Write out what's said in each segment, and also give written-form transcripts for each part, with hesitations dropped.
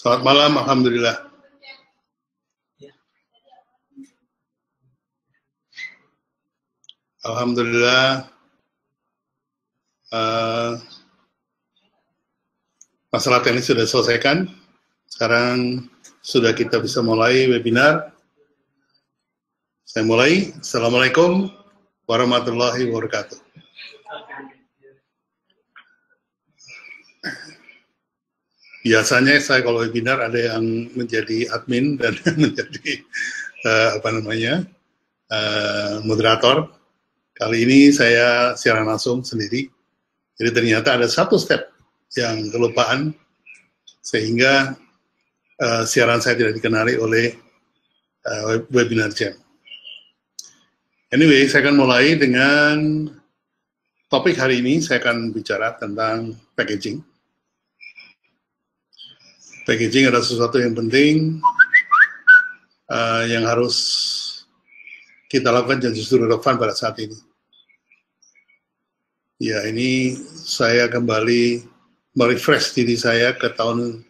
Selamat malam, Alhamdulillah. Alhamdulillah, masalah teknis sudah diselesaikan. Sekarang sudah kita bisa mulai webinar. Saya mulai. Assalamualaikum warahmatullahi wabarakatuh. Biasanya saya kalau webinar ada yang menjadi admin dan menjadi moderator. Kali ini saya siaran langsung sendiri. Jadi ternyata ada satu step yang kelupaan sehingga siaran saya tidak dikenali oleh webinar jam. Anyway, saya akan mulai dengan topik hari ini. Saya akan bicara tentang packaging. Packaging adalah sesuatu yang penting yang harus kita lakukan dan justru relevan pada saat ini. Ya, ini saya kembali merefresh diri saya ke tahun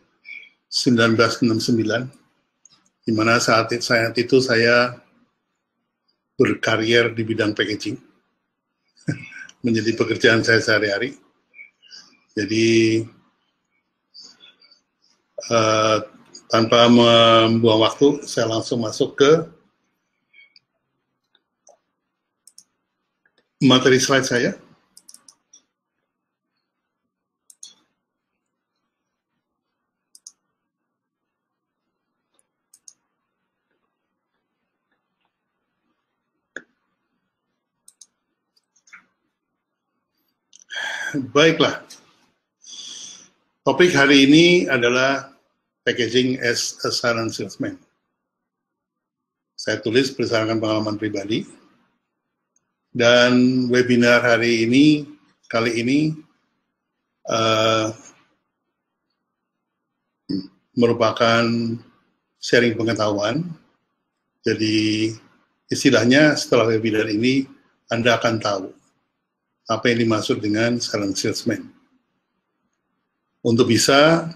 1969, di mana saat itu saya berkarier di bidang packaging, menjadi pekerjaan saya sehari-hari. Jadi, tanpa membuang waktu, saya langsung masuk ke materi slide saya. Baiklah, topik hari ini adalah packaging as a silent salesman. Saya tulis berdasarkan pengalaman pribadi, dan webinar hari ini, kali ini, merupakan sharing pengetahuan. Jadi, istilahnya setelah webinar ini, Anda akan tahu apa yang dimaksud dengan silent salesman. Untuk bisa,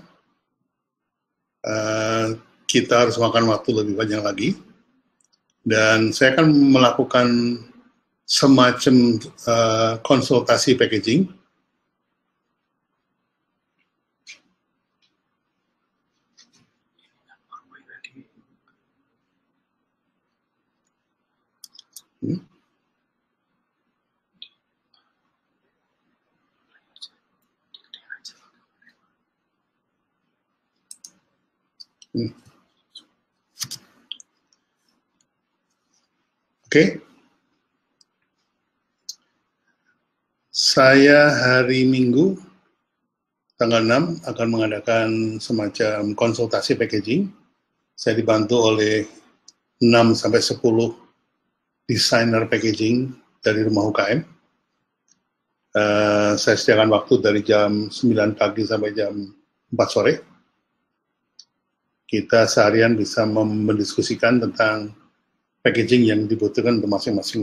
kita harus makan waktu lebih banyak lagi, dan saya akan melakukan semacam konsultasi packaging. Oke. Saya hari Minggu, tanggal 6, akan mengadakan semacam konsultasi packaging. Saya dibantu oleh 6-10 desainer packaging dari rumah UKM. Saya sediakan waktu dari jam 9 pagi sampai jam 4 sore. Kita seharian bisa mendiskusikan tentang packaging yang dibutuhkan untuk masing-masing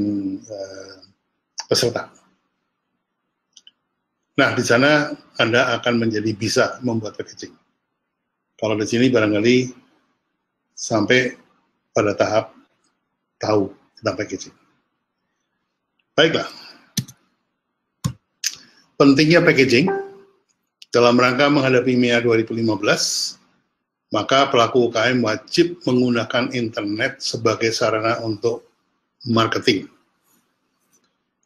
peserta. Nah, di sana Anda akan menjadi bisa membuat packaging. Kalau di sini barangkali sampai pada tahap tahu tentang packaging. Baiklah. Pentingnya packaging dalam rangka menghadapi MEA 2015, maka pelaku UKM wajib menggunakan internet sebagai sarana untuk marketing.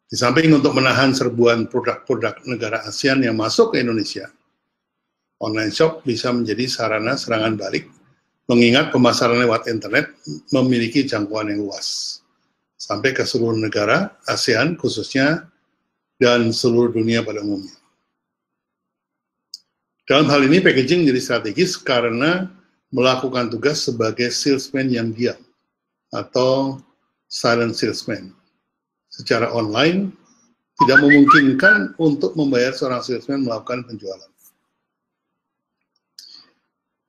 Di samping untuk menahan serbuan produk-produk negara ASEAN yang masuk ke Indonesia, online shop bisa menjadi sarana serangan balik, mengingat pemasaran lewat internet memiliki jangkauan yang luas, sampai ke seluruh negara ASEAN khususnya, dan seluruh dunia pada umumnya. Dalam hal ini, packaging menjadi strategis karena melakukan tugas sebagai salesman yang diam atau silent salesman. Secara online, tidak memungkinkan untuk membayar seorang salesman melakukan penjualan.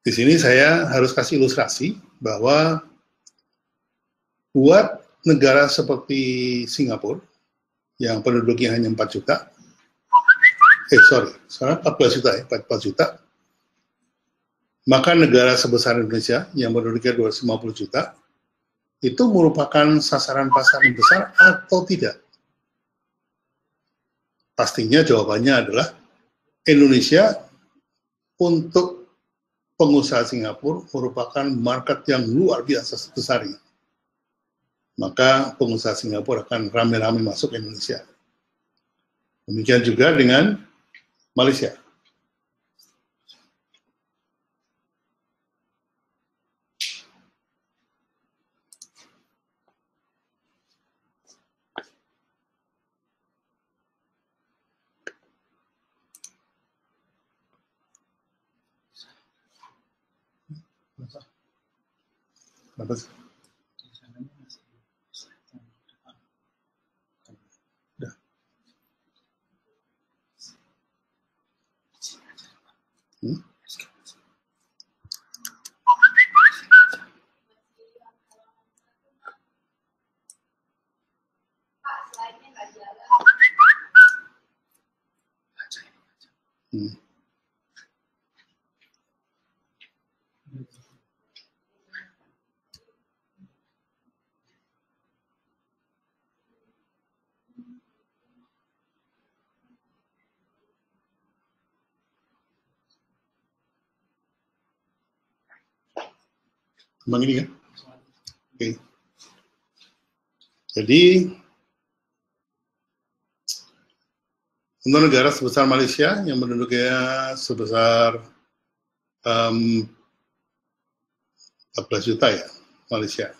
Di sini saya harus kasih ilustrasi bahwa buat negara seperti Singapura, yang penduduknya hanya 4 juta, sekarang 14 juta ya, 14 juta, Maka negara sebesar Indonesia yang penduduknya 250 juta itu merupakan sasaran pasar yang besar atau tidak? Pastinya jawabannya adalah Indonesia untuk pengusaha Singapura merupakan market yang luar biasa besarnya. Maka pengusaha Singapura akan ramai-ramai masuk ke Indonesia. Demikian juga dengan Malaysia. Kenapa sih? Emang ini kan? Oke. Jadi untuk negara sebesar Malaysia yang penduduknya sebesar 14 juta ya, Malaysia.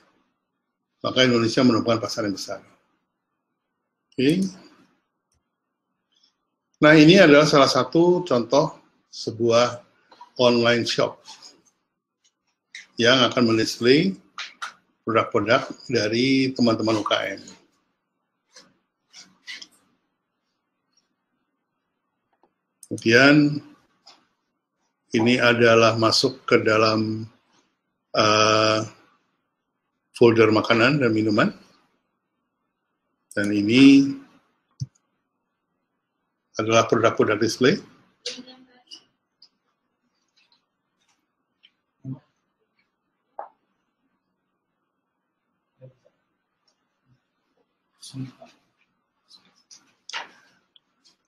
Maka Indonesia merupakan pasar yang besar. Oke. Nah, ini adalah salah satu contoh sebuah online shop yang akan mendisplay produk-produk dari teman-teman UKM. Kemudian ini adalah masuk ke dalam folder makanan dan minuman. Dan ini adalah produk-produk display.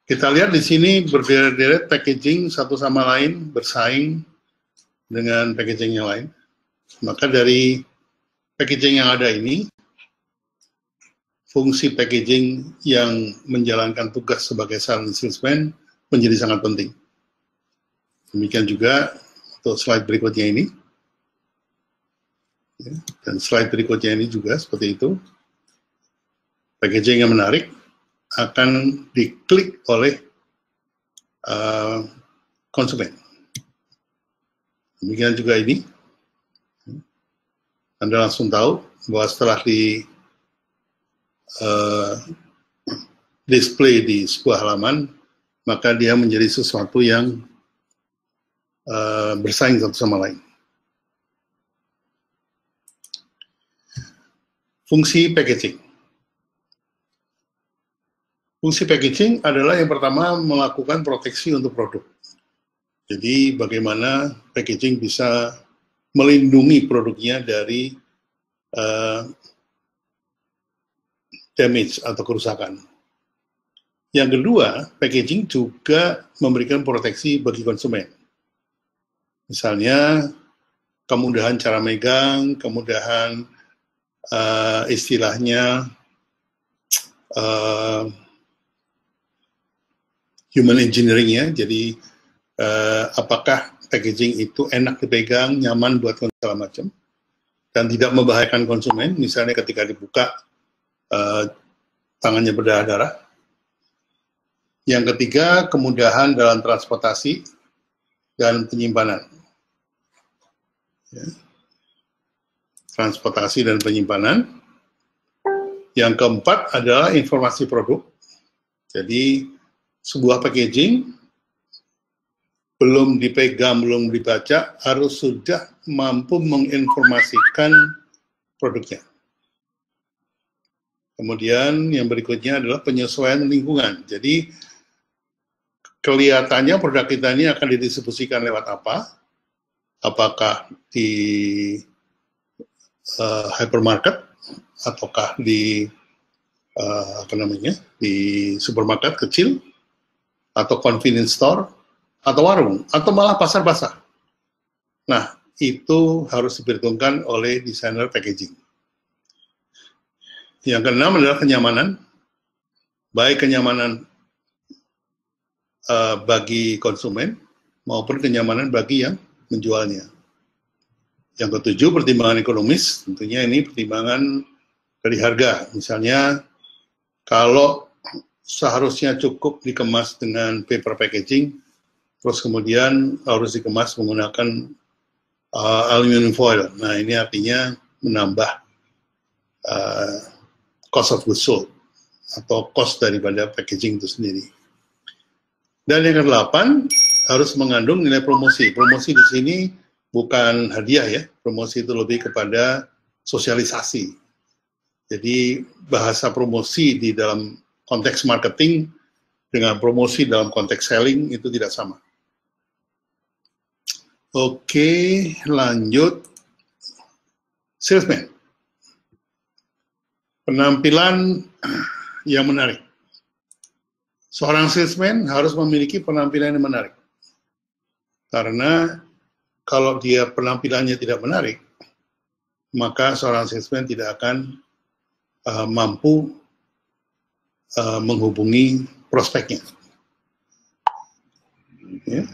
Kita lihat di sini berderet-deret packaging satu sama lain bersaing dengan packaging yang lain. Maka dari packaging yang ada ini, fungsi packaging yang menjalankan tugas sebagai salesman menjadi sangat penting. Demikian juga untuk slide berikutnya ini. Dan slide berikutnya ini juga seperti itu. Packaging yang menarik akan diklik oleh konsumen. Demikian juga ini. Anda langsung tahu bahwa setelah di display di sebuah halaman, maka dia menjadi sesuatu yang bersaing satu sama lain. Fungsi packaging. Fungsi packaging adalah yang pertama melakukan proteksi untuk produk. Jadi bagaimana packaging bisa melindungi produknya dari damage atau kerusakan. Yang kedua, packaging juga memberikan proteksi bagi konsumen. Misalnya kemudahan cara megang, kemudahan istilahnya human engineering ya, jadi apakah packaging itu enak dipegang, nyaman buat segala macam, dan tidak membahayakan konsumen, misalnya ketika dibuka tangannya berdarah-darah. Yang ketiga, kemudahan dalam transportasi dan penyimpanan. Ya. Transportasi dan penyimpanan. Yang keempat adalah informasi produk. Jadi sebuah packaging belum dipegang, belum dibaca, harus sudah mampu menginformasikan produknya. Kemudian yang berikutnya adalah penyesuaian lingkungan. Jadi kelihatannya produk kita ini akan didistribusikan lewat apa, apakah di hypermarket ataukah di di supermarket kecil atau convenience store atau warung atau malah pasar-pasar. Nah, itu harus diperhitungkan oleh desainer packaging. Yang keenam adalah kenyamanan, baik kenyamanan bagi konsumen maupun kenyamanan bagi yang menjualnya. Yang ketujuh, pertimbangan ekonomis. Tentunya ini pertimbangan dari harga. Misalnya, kalau seharusnya cukup dikemas dengan paper packaging, terus kemudian harus dikemas menggunakan aluminium foil. Nah, ini artinya menambah cost of goods sold atau cost daripada packaging itu sendiri. Dan yang ke-8, harus mengandung nilai promosi. Promosi di sini bukan hadiah ya, promosi itu lebih kepada sosialisasi. Jadi bahasa promosi di dalam konteks marketing dengan promosi dalam konteks selling itu tidak sama. Oke, lanjut. Salesman. Penampilan yang menarik. Seorang salesman harus memiliki penampilan yang menarik. Karena kalau dia penampilannya tidak menarik, maka seorang salesman tidak akan mampu menghubungi prospeknya. Ya.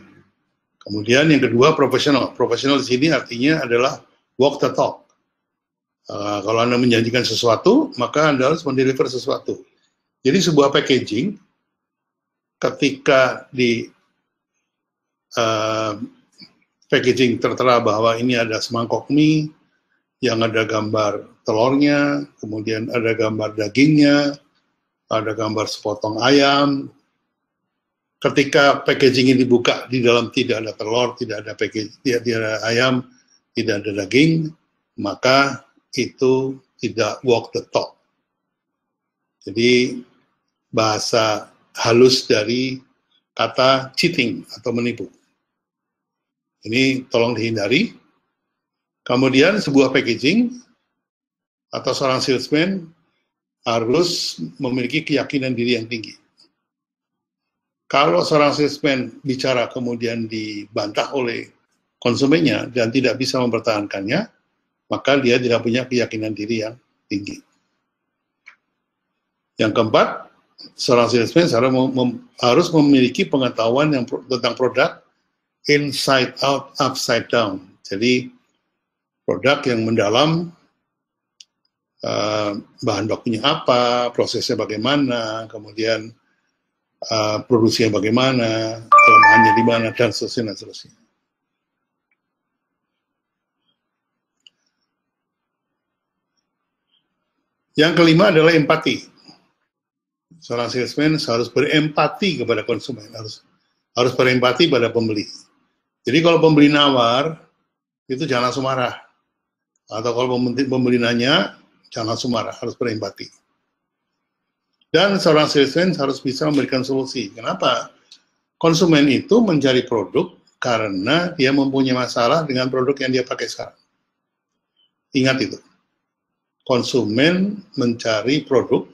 Kemudian yang kedua, profesional. Profesional di sini artinya adalah walk the talk. Kalau Anda menjanjikan sesuatu, maka Anda harus mendeliver sesuatu. Jadi sebuah packaging, ketika di packaging tertera bahwa ini ada semangkok mie, yang ada gambar telurnya, kemudian ada gambar dagingnya, ada gambar sepotong ayam. Ketika packaging ini dibuka, di dalam tidak ada telur, tidak ada tidak ada ayam, tidak ada daging, maka itu tidak walk the talk. Jadi bahasa halus dari kata cheating atau menipu. Ini tolong dihindari. Kemudian sebuah packaging atau seorang salesman harus memiliki keyakinan diri yang tinggi. Kalau seorang salesman bicara kemudian dibantah oleh konsumennya dan tidak bisa mempertahankannya, maka dia tidak punya keyakinan diri yang tinggi. Yang keempat, seorang salesman harus memiliki pengetahuan tentang produk inside out, upside down. Jadi produk yang mendalam, bahan bakunya apa, prosesnya bagaimana, kemudian produksinya bagaimana, kelemahannya di mana, dan seterusnya, dan seterusnya. Yang kelima adalah empati. Seorang salesman harus berempati kepada konsumen, harus berempati pada pembeli. Jadi kalau pembeli nawar, itu jangan langsung marah. Atau kalau pembeli nanya, jangan langsung marah, harus berempati. Dan seorang salesman harus bisa memberikan solusi. Kenapa? Konsumen itu mencari produk karena dia mempunyai masalah dengan produk yang dia pakai sekarang. Ingat itu. Konsumen mencari produk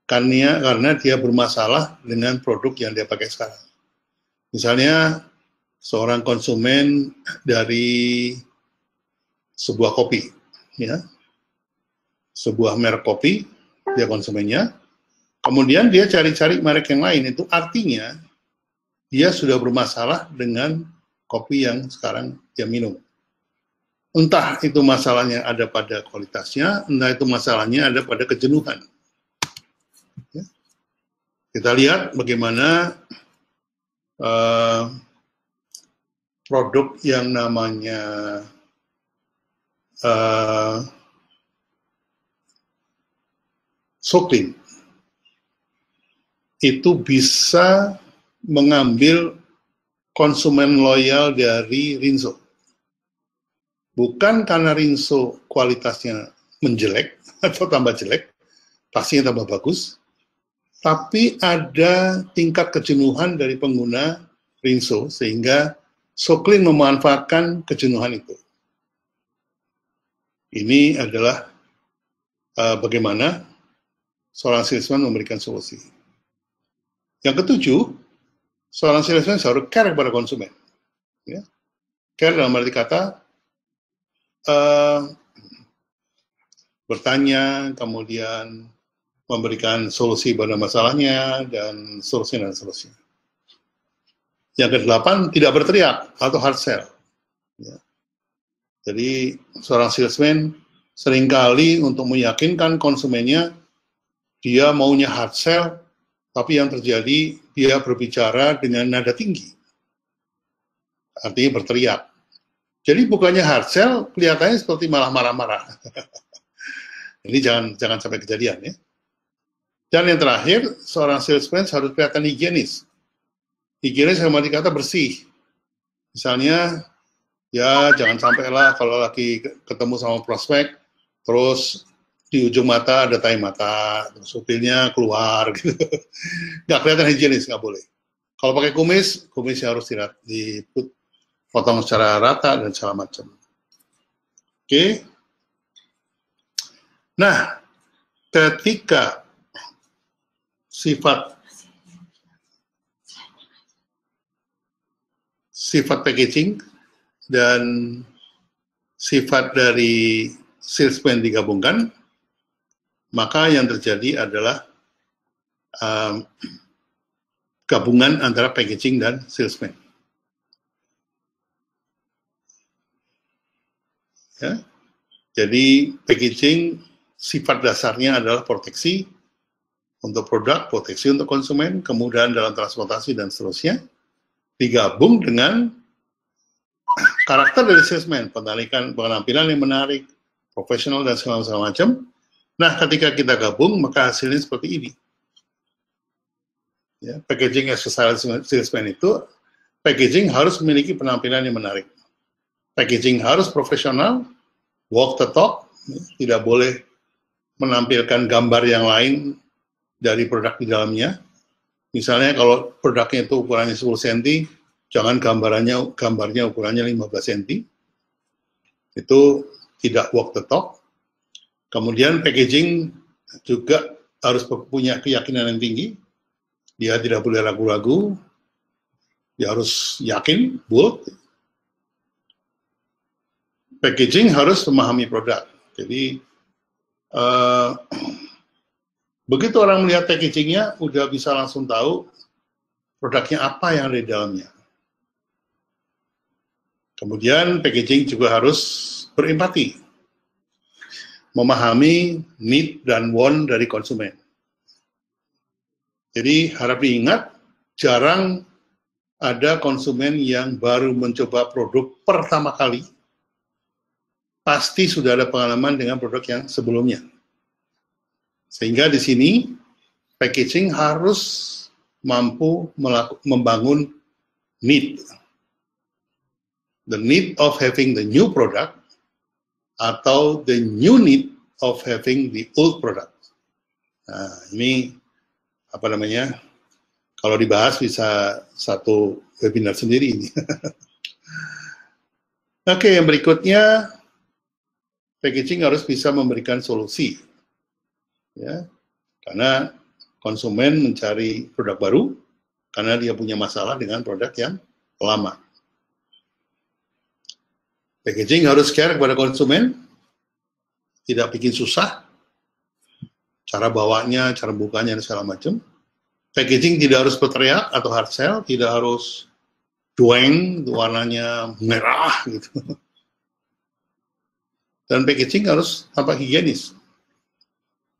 karena dia bermasalah dengan produk yang dia pakai sekarang. Misalnya, seorang konsumen dari sebuah kopi, ya, sebuah merek kopi, dia konsumennya, kemudian dia cari-cari merek yang lain, itu artinya dia sudah bermasalah dengan kopi yang sekarang dia minum. Entah itu masalahnya ada pada kualitasnya, entah itu masalahnya ada pada kejenuhan. Ya. Kita lihat bagaimana produk yang namanya Soclean itu bisa mengambil konsumen loyal dari Rinso. Bukan karena Rinso kualitasnya menjelek atau tambah jelek, pastinya tambah bagus, tapi ada tingkat kejenuhan dari pengguna Rinso sehingga Soklin memanfaatkan kejenuhan itu. Ini adalah bagaimana seorang salesman memberikan solusi. Yang ketujuh, seorang salesman harus care kepada konsumen. Ya. Care dalam arti kata bertanya, kemudian memberikan solusi pada masalahnya, dan seterusnya. Yang kedelapan, tidak berteriak atau hard sell. Ya. Jadi, seorang salesman seringkali untuk meyakinkan konsumennya, dia maunya hard sell, tapi yang terjadi, dia berbicara dengan nada tinggi. Artinya berteriak. Jadi bukannya hard sell, kelihatannya seperti malah marah-marah. Ini jangan sampai kejadian ya. Dan yang terakhir, seorang salesman harus kelihatan higienis. Higienis sama dikata bersih. Misalnya, ya jangan sampailah kalau lagi ketemu sama prospek, terus di ujung mata ada tai mata, terus supilnya keluar gitu. Nggak kelihatan higienis, nggak boleh. Kalau pakai kumisnya harus dipotong secara rata dan segala macam. Oke. Nah, ketika sifat packaging dan sifat dari salesman digabungkan, maka yang terjadi adalah gabungan antara packaging dan salesman. Ya. Jadi packaging sifat dasarnya adalah proteksi untuk produk, proteksi untuk konsumen, kemudian dalam transportasi dan seterusnya, digabung dengan karakter dari salesman, penampilan yang menarik, profesional dan segala macam. Nah, ketika kita gabung, maka hasilnya seperti ini. Ya, packaging as a salesman itu, packaging harus memiliki penampilan yang menarik. Packaging harus profesional, walk the talk, tidak boleh menampilkan gambar yang lain dari produk di dalamnya. Misalnya kalau produknya itu ukurannya 10 cm, jangan gambarnya ukurannya 15 cm. Itu tidak walk the talk. Kemudian packaging juga harus punya keyakinan yang tinggi. Dia tidak boleh ragu-ragu. Dia harus yakin, bold. Packaging harus memahami produk. Jadi begitu orang melihat packagingnya, udah bisa langsung tahu produknya apa yang ada di dalamnya. Kemudian packaging juga harus berempati, memahami need dan want dari konsumen. Jadi harap diingat, jarang ada konsumen yang baru mencoba produk pertama kali, pasti sudah ada pengalaman dengan produk yang sebelumnya. Sehingga di sini packaging harus mampu membangun need. The need of having the new product atau the new need of having the old product. Nah, ini apa namanya? Kalau dibahas bisa satu webinar sendiri ini. Oke, yang berikutnya, packaging harus bisa memberikan solusi. Ya, karena konsumen mencari produk baru karena dia punya masalah dengan produk yang lama. Packaging harus care kepada konsumen, tidak bikin susah, cara bawanya, cara bukanya, dan segala macam. Packaging tidak harus berteriak atau hard sell, tidak harus dueng, warnanya merah gitu. Dan packaging harus tampak higienis.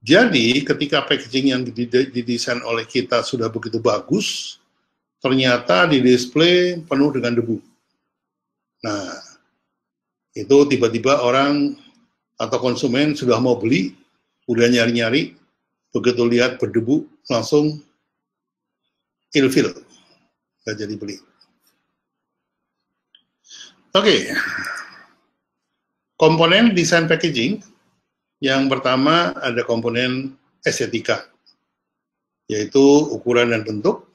Jadi ketika packaging yang didesain oleh kita sudah begitu bagus, ternyata di display penuh dengan debu. Nah, itu tiba-tiba orang atau konsumen sudah mau beli, udah nyari-nyari, begitu lihat berdebu, langsung ilfil, nggak jadi beli. Oke. Komponen desain packaging, yang pertama ada komponen estetika, yaitu ukuran dan bentuk,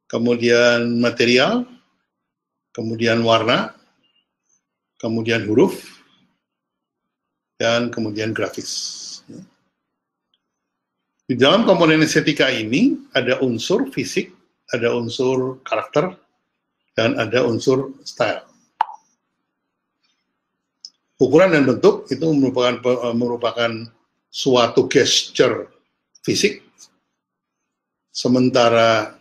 kemudian material, kemudian warna, kemudian huruf, dan kemudian grafis. Di dalam komponen estetika ini ada unsur fisik, ada unsur karakter, dan ada unsur style. Ukuran dan bentuk itu merupakan suatu gesture fisik, sementara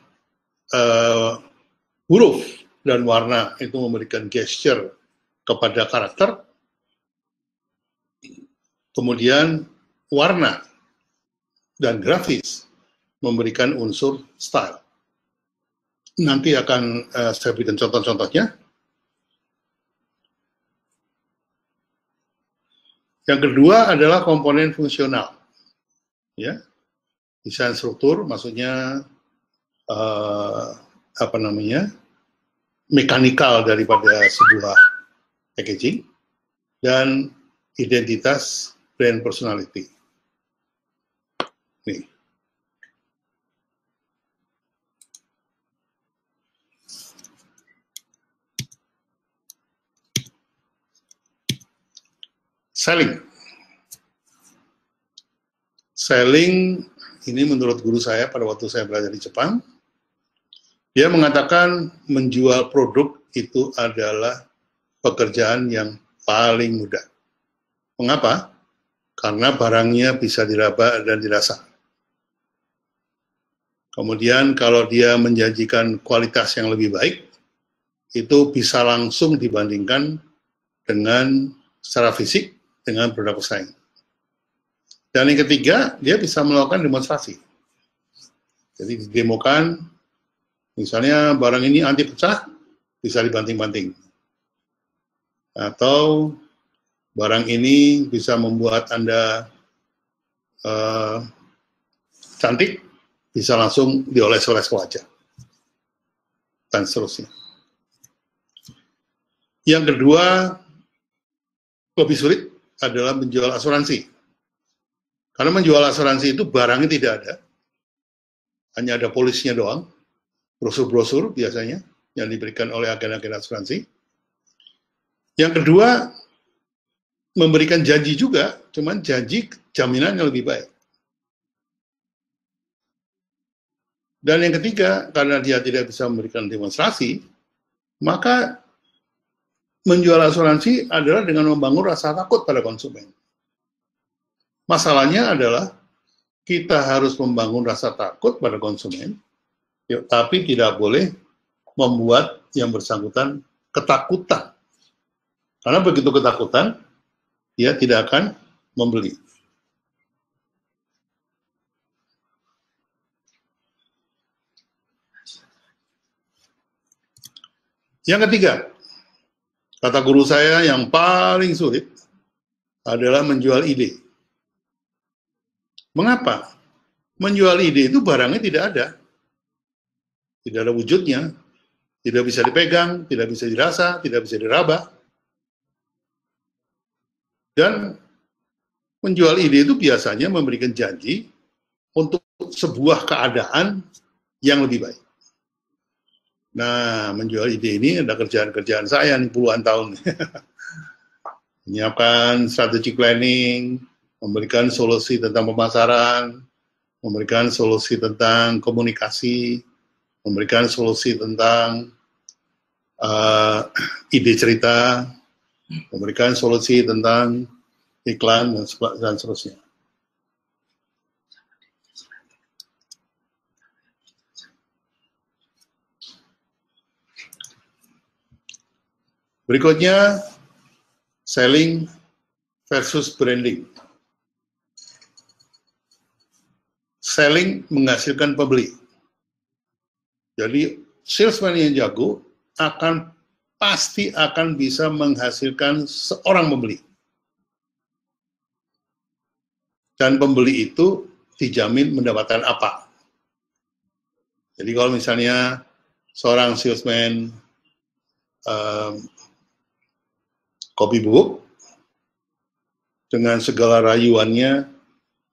huruf dan warna itu memberikan gesture kepada karakter, kemudian warna dan grafis memberikan unsur style. Nanti akan saya berikan contoh-contohnya. Yang kedua adalah komponen fungsional. Ya, desain struktur, maksudnya mekanikal daripada sebuah packaging, dan identitas brand personality. Nih. Selling ini menurut guru saya pada waktu saya belajar di Jepang, dia mengatakan menjual produk itu adalah pekerjaan yang paling mudah. Mengapa? Karena barangnya bisa diraba dan dirasa. Kemudian kalau dia menjanjikan kualitas yang lebih baik, itu bisa langsung dibandingkan dengan secara fisik dengan produk pesaing. Dan yang ketiga, dia bisa melakukan demonstrasi. Jadi didemokan, misalnya barang ini anti pecah, bisa dibanting-banting. Atau barang ini bisa membuat Anda cantik, bisa langsung dioles-oles ke wajah. Dan seterusnya. Yang kedua, lebih sulit adalah menjual asuransi. Karena menjual asuransi itu barangnya tidak ada. Hanya ada polisnya doang. Brosur-brosur biasanya yang diberikan oleh agen-agen asuransi. Yang kedua, memberikan janji juga, cuman janji jaminan yang lebih baik. Dan yang ketiga, karena dia tidak bisa memberikan demonstrasi, maka menjual asuransi adalah dengan membangun rasa takut pada konsumen. Masalahnya adalah kita harus membangun rasa takut pada konsumen, tapi tidak boleh membuat yang bersangkutan ketakutan. Karena begitu ketakutan, dia tidak akan membeli. Yang ketiga, kata guru saya yang paling sulit adalah menjual ide. Mengapa? Menjual ide itu barangnya tidak ada. Tidak ada wujudnya, tidak bisa dipegang, tidak bisa dirasa, tidak bisa diraba. Dan menjual ide itu biasanya memberikan janji untuk sebuah keadaan yang lebih baik. Nah, menjual ide ini ada kerjaan-kerjaan saya nih puluhan tahun. Menyiapkan strategic planning, memberikan solusi tentang pemasaran, memberikan solusi tentang komunikasi, memberikan solusi tentang ide cerita, memberikan solusi tentang iklan, dan seterusnya. Berikutnya, selling versus branding. Selling menghasilkan pembeli. Jadi, salesman yang jago pasti akan bisa menghasilkan seorang pembeli. Dan pembeli itu dijamin mendapatkan apa. Jadi kalau misalnya seorang salesman kopi bubuk, dengan segala rayuannya,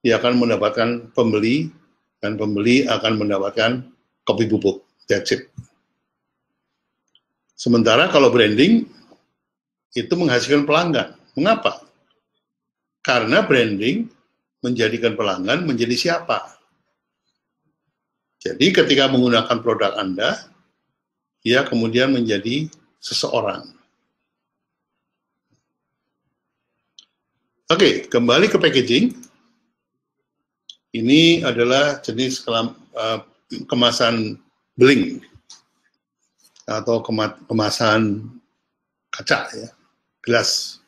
dia akan mendapatkan pembeli, dan pembeli akan mendapatkan kopi bubuk. That's it. Sementara kalau branding itu menghasilkan pelanggan. Mengapa? Karena branding menjadikan pelanggan menjadi siapa. Jadi ketika menggunakan produk Anda, dia kemudian menjadi seseorang. Oke, kembali ke packaging. Ini adalah jenis kemasan bling atau kemasan kaca, ya, gelas.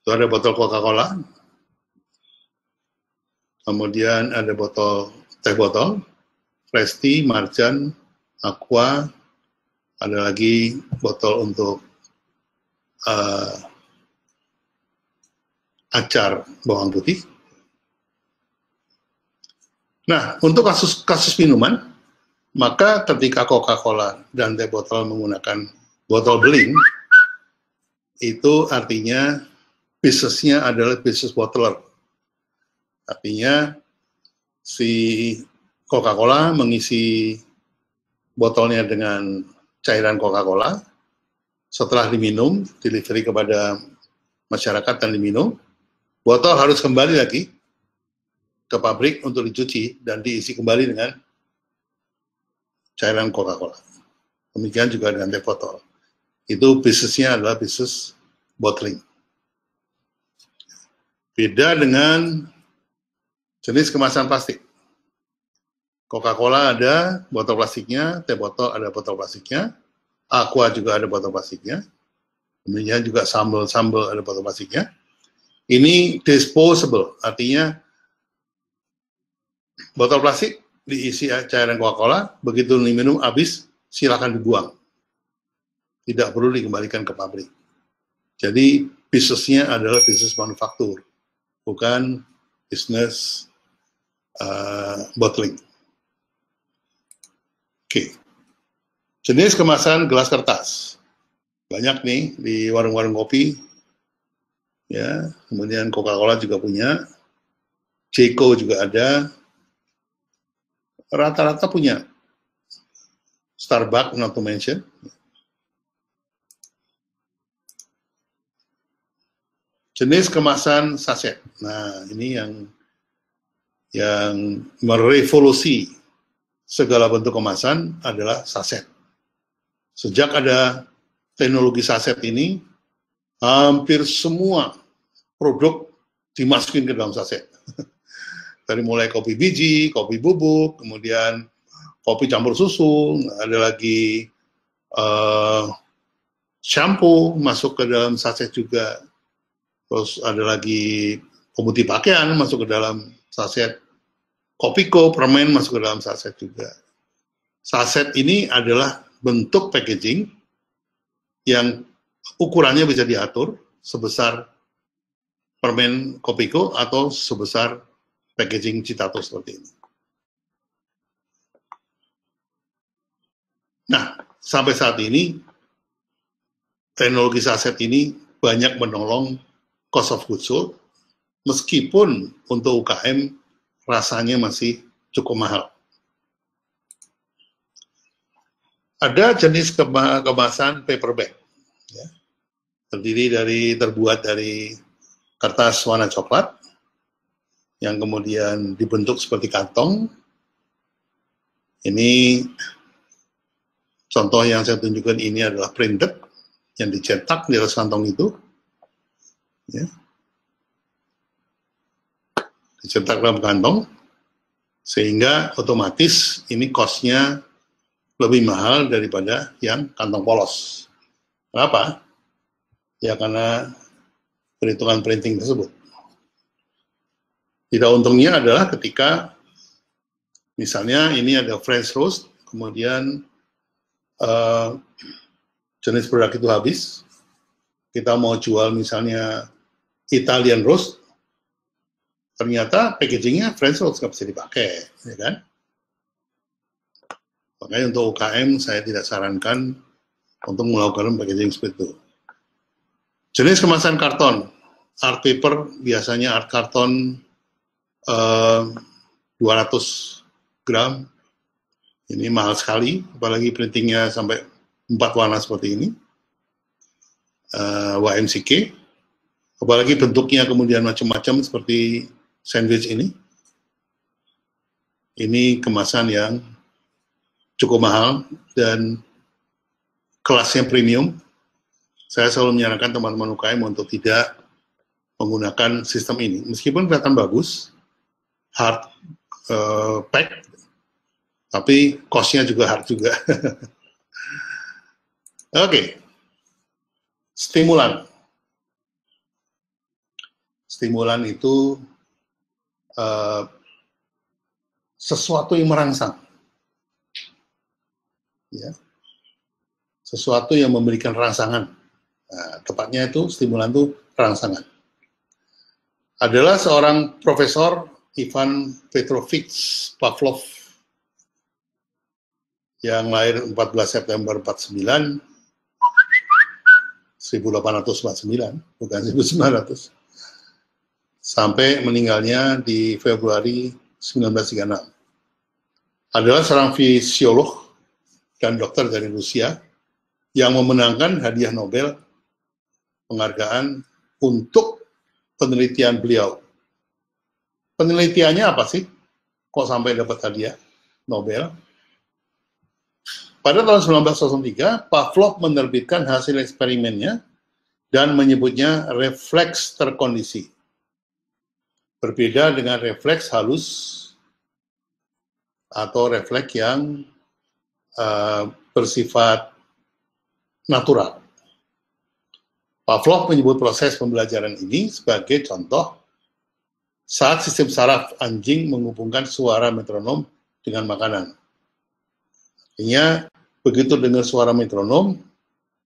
Itu ada botol Coca-Cola, kemudian ada botol teh botol, Fresh Tea, Marjan, Aqua, ada lagi botol untuk acar bawang putih. Nah, untuk kasus minuman, maka ketika Coca-Cola dan teh botol menggunakan botol beling, itu artinya bisnisnya adalah bisnis bottler. Artinya si Coca-Cola mengisi botolnya dengan cairan Coca-Cola, setelah diminum, delivery kepada masyarakat dan diminum, botol harus kembali lagi ke pabrik untuk dicuci dan diisi kembali dengan cairan Coca-Cola. Demikian juga dengan teh botol. Itu bisnisnya adalah bisnis bottling. Beda dengan jenis kemasan plastik. Coca-Cola ada botol plastiknya, teh botol ada botol plastiknya, Aqua juga ada botol plastiknya, kemudian juga sambal ada botol plastiknya. Ini disposable, artinya botol plastik diisi cairan Coca-Cola, begitu diminum habis, silakan dibuang. Tidak perlu dikembalikan ke pabrik. Jadi bisnisnya adalah bisnis manufaktur, bukan bisnis bottling. Oke. Jenis kemasan gelas kertas. Banyak nih di warung-warung kopi. Ya, kemudian Coca-Cola juga punya. Jeko juga ada. Rata-rata punya. Starbucks, not to mention. Jenis kemasan saset. Nah, ini yang merevolusi segala bentuk kemasan adalah saset. Sejak ada teknologi saset ini, hampir semua produk dimasukin ke dalam saset. Dari mulai kopi biji, kopi bubuk, kemudian kopi campur susu, ada lagi shampoo masuk ke dalam saset juga. Terus ada lagi pemutih pakaian masuk ke dalam saset. Kopiko, permen masuk ke dalam saset juga. Saset ini adalah bentuk packaging yang ukurannya bisa diatur sebesar permen Kopiko atau sebesar packaging Citato seperti ini. Nah, sampai saat ini teknologi saset ini banyak menolong cost of goods sold, meskipun untuk UKM rasanya masih cukup mahal. Ada jenis kemasan paper bag, ya, terbuat dari kertas warna coklat, yang kemudian dibentuk seperti kantong. Ini contoh yang saya tunjukkan ini adalah printed, yang dicetak di atas kantong itu. Ya. Dicetak dalam kantong, sehingga otomatis ini cost-nya lebih mahal daripada yang kantong polos. Kenapa? Ya karena perhitungan printing tersebut. Tidak untungnya adalah ketika misalnya ini ada French roast, kemudian jenis produk itu habis, kita mau jual misalnya Italian roast, ternyata packagingnya French roast nggak bisa dipakai, ya kan? Makanya untuk UKM saya tidak sarankan untuk melakukan packaging seperti itu. Jenis kemasan karton, art paper biasanya art karton 200 gram, ini mahal sekali, apalagi printingnya sampai 4 warna seperti ini, YMCK, apalagi bentuknya kemudian macam-macam seperti sandwich ini kemasan yang cukup mahal dan kelasnya premium. Saya selalu menyarankan teman-teman UKM untuk tidak menggunakan sistem ini, meskipun kelihatan bagus, hard pack, tapi cost-nya juga hard juga. Oke. Stimulan. Stimulan itu sesuatu yang merangsang. Ya. Sesuatu yang memberikan rangsangan. Nah, tepatnya itu stimulan itu rangsangan. Adalah seorang profesor Ivan Petrovich Pavlov yang lahir 14 September 1849, bukan 1900, sampai meninggalnya di Februari 1936. Adalah seorang fisiolog dan dokter dari Rusia yang memenangkan hadiah Nobel penghargaan untuk penelitian beliau. Penelitiannya apa sih? Kok sampai dapat hadiah Nobel? Pada tahun 1903, Pavlov menerbitkan hasil eksperimennya dan menyebutnya refleks terkondisi. Berbeda dengan refleks halus atau refleks yang bersifat natural. Pavlov menyebut proses pembelajaran ini sebagai contoh saat sistem saraf anjing menghubungkan suara metronom dengan makanan. Artinya, begitu dengar suara metronom,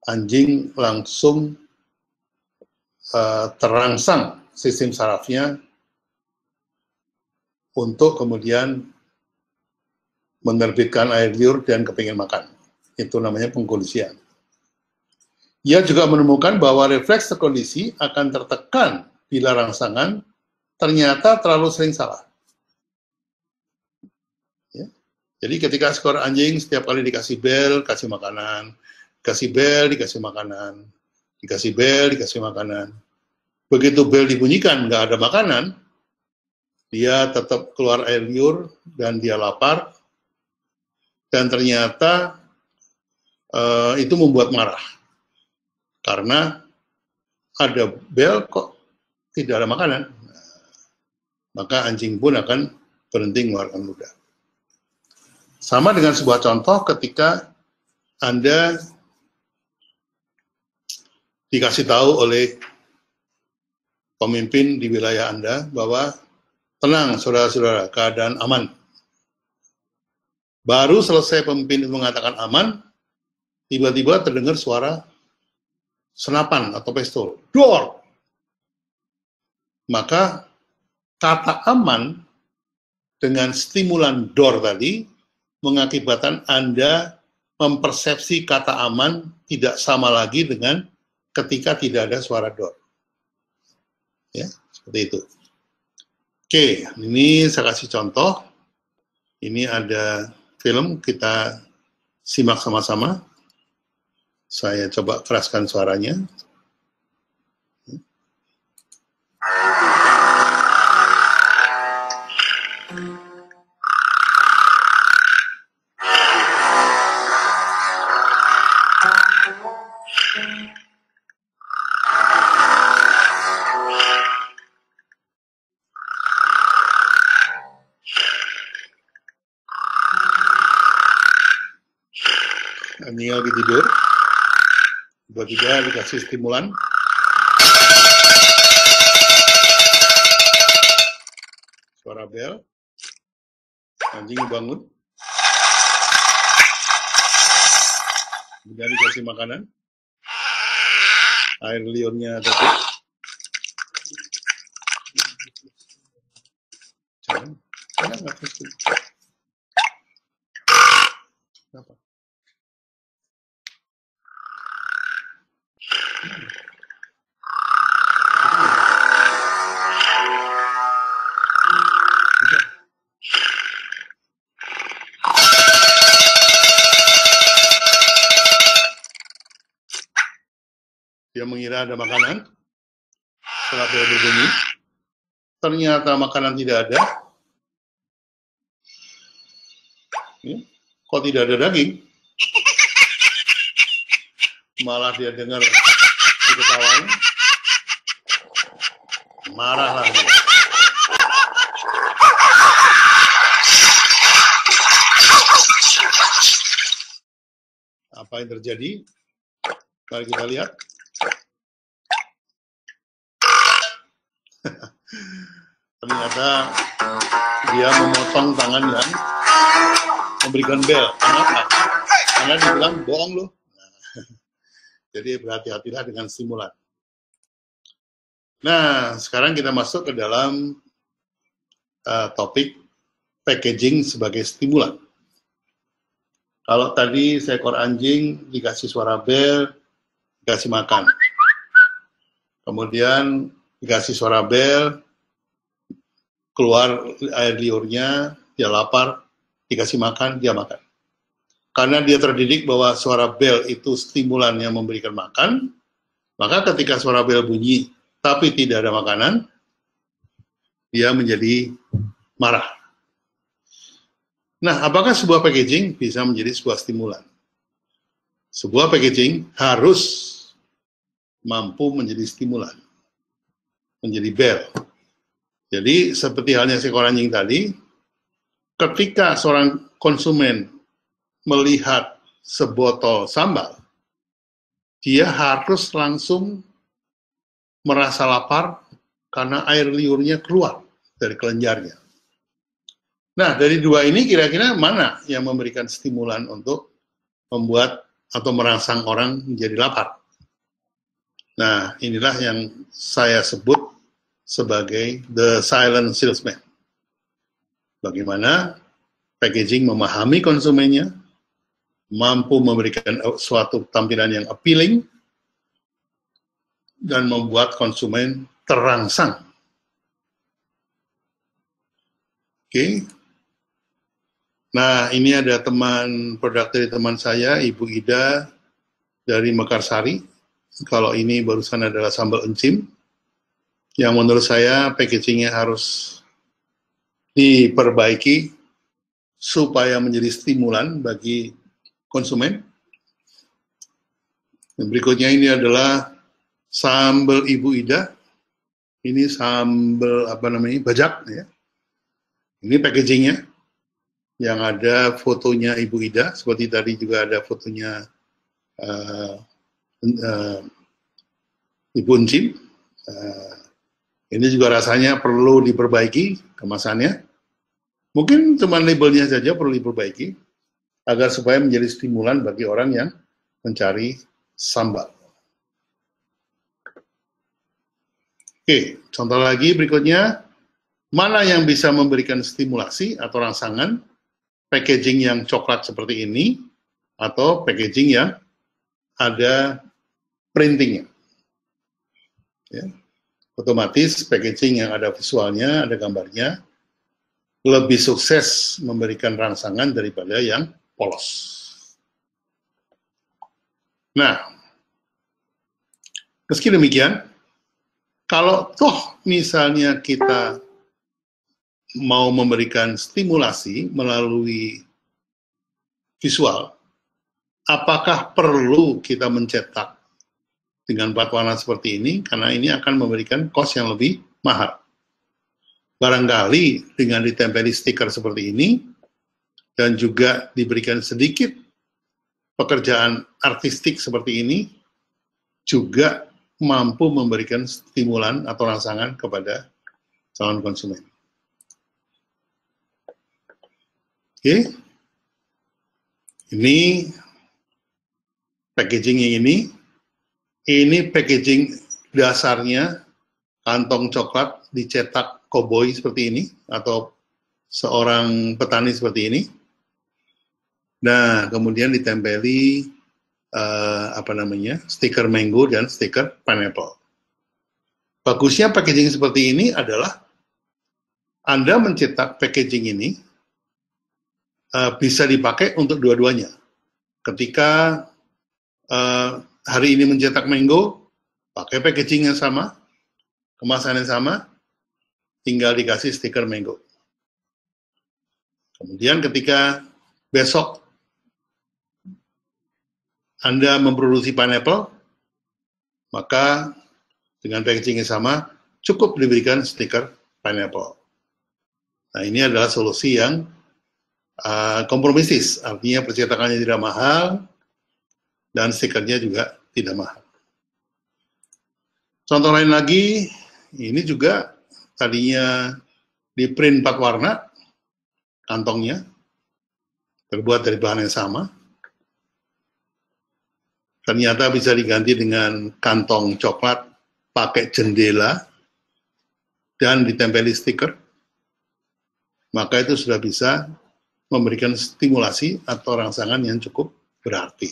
anjing langsung terangsang sistem sarafnya untuk kemudian menerbitkan air liur dan kepingin makan. Itu namanya pengkondisian. Ia juga menemukan bahwa refleks terkondisi akan tertekan bila rangsangan ternyata terlalu sering salah. Ya. Jadi ketika skor anjing setiap kali dikasih bel, kasih makanan, dikasih bel, dikasih makanan, dikasih bel, dikasih makanan. Begitu bel dibunyikan, nggak ada makanan, dia tetap keluar air liur dan dia lapar, dan ternyata itu membuat marah. Karena ada bel kok tidak ada makanan. Maka anjing pun akan berhenti mengeluarkan ludah. Sama dengan sebuah contoh ketika Anda dikasih tahu oleh pemimpin di wilayah Anda bahwa tenang saudara-saudara, keadaan aman. Baru selesai pemimpin itu mengatakan aman, tiba-tiba terdengar suara senapan atau pistol. Dor! Maka kata aman dengan stimulan dor tadi mengakibatkan Anda mempersepsi kata aman tidak sama lagi dengan ketika tidak ada suara dor. Ya, seperti itu. Oke, ini saya kasih contoh. Ini ada film, kita simak sama-sama. Saya coba keraskan suaranya. Ini lagi tidur, tiba-tiba dikasih stimulan, suara bel, anjing bangun, kemudian dikasih makanan, air liurnya tutup, jangan nggak pasti. Kenapa? Dia mengira ada makanan. Setelah bel berbunyi, ternyata makanan tidak ada. Ya. Kok tidak ada daging? Malah dia dengar diketawanya, marahlah dia. Apa yang terjadi? Mari kita lihat. Ternyata dia memotong tangan yang memberikan bel. Kenapa? Karena dibilang bohong loh. Jadi berhati-hatilah dengan stimulan. Nah, sekarang kita masuk ke dalam topik packaging sebagai stimulan. Kalau tadi seekor anjing dikasih suara bel, dikasih makan. Kemudian dikasih suara bel, keluar air liurnya, dia lapar, dikasih makan, dia makan. Karena dia terdidik bahwa suara bel itu stimulan yang memberikan makan, maka ketika suara bel bunyi tapi tidak ada makanan, dia menjadi marah. Nah, apakah sebuah packaging bisa menjadi sebuah stimulan? Sebuah packaging harus mampu menjadi stimulan, menjadi bel. Jadi, seperti halnya seekor anjing tadi, ketika seorang konsumen melihat sebotol sambal, dia harus langsung merasa lapar karena air liurnya keluar dari kelenjarnya. Nah, dari dua ini kira-kira mana yang memberikan stimulan untuk membuat atau merangsang orang menjadi lapar? Nah, inilah yang saya sebut sebagai the silent salesman. Bagaimana packaging memahami konsumennya, mampu memberikan suatu tampilan yang appealing, dan membuat konsumen terangsang. Oke. Nah, ini ada produk dari teman saya, Ibu Ida, dari Mekarsari. Kalau ini barusan adalah sambal encim, yang menurut saya packagingnya harus diperbaiki supaya menjadi stimulan bagi konsumen. Dan berikutnya ini adalah sambal Ibu Ida. Ini sambal bajak ya. Ini packagingnya yang ada fotonya Ibu Ida, seperti tadi juga ada fotonya Ibu Encim. Ini juga rasanya perlu diperbaiki kemasannya. Mungkin cuma labelnya saja perlu diperbaiki agar supaya menjadi stimulan bagi orang yang mencari sambal. Oke, contoh lagi berikutnya, mana yang bisa memberikan stimulasi atau rangsangan, packaging yang coklat seperti ini, atau packaging yang ada printingnya. Ya. Otomatis packaging yang ada visualnya, ada gambarnya, lebih sukses memberikan rangsangan daripada yang polos. Nah, meski demikian, kalau toh misalnya kita mau memberikan stimulasi melalui visual, apakah perlu kita mencetak dengan 4 warna seperti ini? Karena ini akan memberikan cost yang lebih mahal. Barangkali dengan ditempeli stiker seperti ini, dan juga diberikan sedikit pekerjaan artistik seperti ini, juga mampu memberikan stimulan atau rangsangan kepada calon konsumen. Oke, ini packaging ini packaging dasarnya kantong coklat dicetak koboi seperti ini atau seorang petani seperti ini. Nah, kemudian ditempeli stiker mango dan stiker pineapple. Bagusnya packaging seperti ini adalah Anda mencetak packaging ini bisa dipakai untuk dua-duanya. Ketika hari ini mencetak mango, Pakai packaging yang sama, kemasan yang sama, tinggal dikasih stiker mango. Kemudian ketika besok Anda memproduksi pineapple, maka dengan packaging yang sama, cukup diberikan stiker pineapple. Nah, ini adalah solusi yang kompromistis, artinya percetakannya tidak mahal, dan stikernya juga tidak mahal. Contoh lain lagi, ini juga tadinya di print 4 warna, kantongnya, terbuat dari bahan yang sama, ternyata bisa diganti dengan kantong coklat pakai jendela dan ditempeli stiker, maka itu sudah bisa memberikan stimulasi atau rangsangan yang cukup berarti.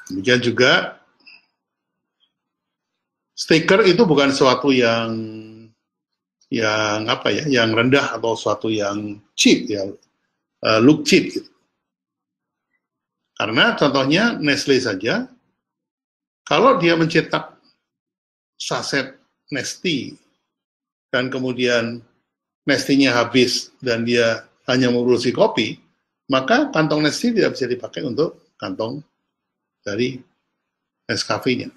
Demikian juga stiker itu bukan sesuatu yang apa ya, yang rendah atau sesuatu yang cheap, ya, look cheap gitu. Karena contohnya Nestle saja, kalau dia mencetak saset Nestea dan kemudian Nestea-nya habis dan dia hanya memproduksi kopi, maka kantong Nestea tidak bisa dipakai untuk kantong dari Nescafe-nya.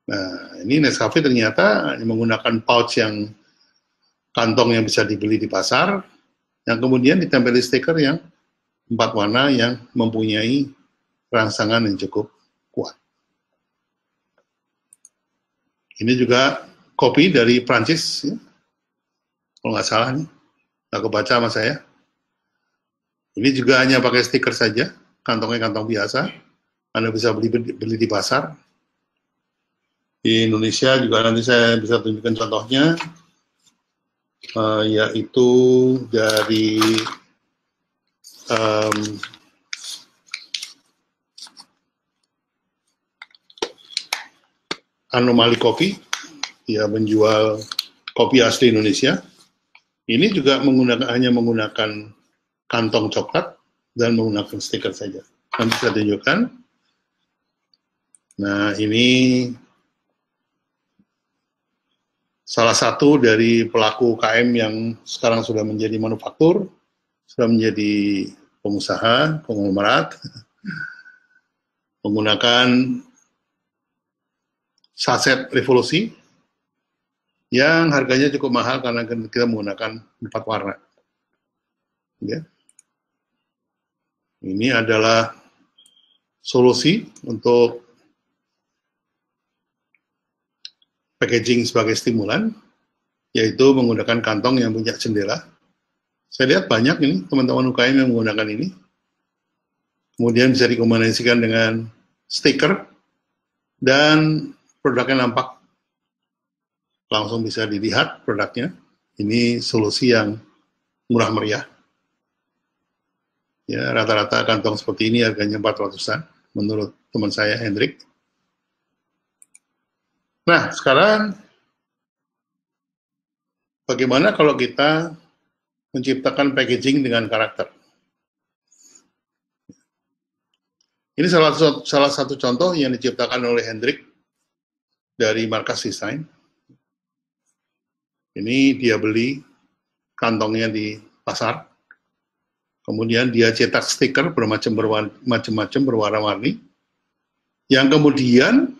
Nah, ini Nescafe ternyata menggunakan pouch yang kantong yang bisa dibeli di pasar, yang kemudian ditempeli stiker yang 4 warna yang mempunyai rangsangan yang cukup kuat. Ini juga kopi dari Prancis, ya. Kalau nggak salah nih, nggak kebaca sama saya. Ini juga hanya pakai stiker saja, kantongnya kantong biasa. Anda bisa beli di pasar. Di Indonesia juga nanti saya bisa tunjukkan contohnya, yaitu dari Anomali Kopi, dia menjual kopi asli Indonesia. Ini juga hanya menggunakan kantong coklat dan menggunakan stiker saja. Nanti saya tunjukkan. Nah, ini salah satu dari pelaku UKM yang sekarang sudah menjadi manufaktur, sudah menjadi pengusaha, konglomerat, menggunakan saset Revolusi yang harganya cukup mahal karena kita menggunakan 4 warna. Ya. Ini adalah solusi untuk packaging sebagai stimulan, yaitu menggunakan kantong yang punya jendela. Saya lihat banyak ini teman-teman UKM yang menggunakan ini. Kemudian bisa dikombinasikan dengan stiker dan produknya nampak langsung bisa dilihat produknya. Ini solusi yang murah meriah. Ya, rata-rata kantong seperti ini harganya 400-an menurut teman saya Hendrik. Nah, sekarang bagaimana kalau kita menciptakan packaging dengan karakter? Ini salah satu contoh yang diciptakan oleh Hendrik dari Markas Desain. Ini dia beli kantongnya di pasar, kemudian dia cetak stiker bermacam-macam berwarna-warni, yang kemudian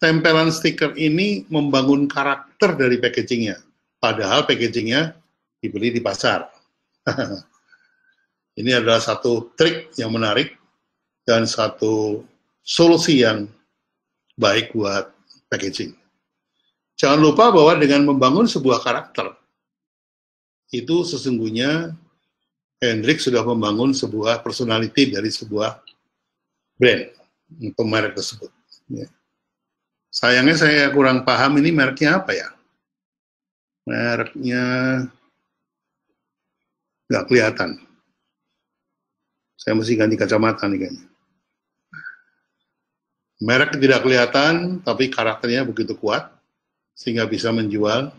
tempelan stiker ini membangun karakter dari packagingnya, padahal packagingnya dibeli di pasar. Ini adalah satu trik yang menarik dan satu solusi yang baik buat packaging. Jangan lupa bahwa dengan membangun sebuah karakter, itu sesungguhnya Hendrik sudah membangun sebuah personality dari sebuah brand untuk merek tersebut. Ya. Sayangnya saya kurang paham ini mereknya apa ya. Mereknya nggak kelihatan. Saya mesti ganti kacamata nih kayaknya. Merek tidak kelihatan, tapi karakternya begitu kuat, sehingga bisa menjual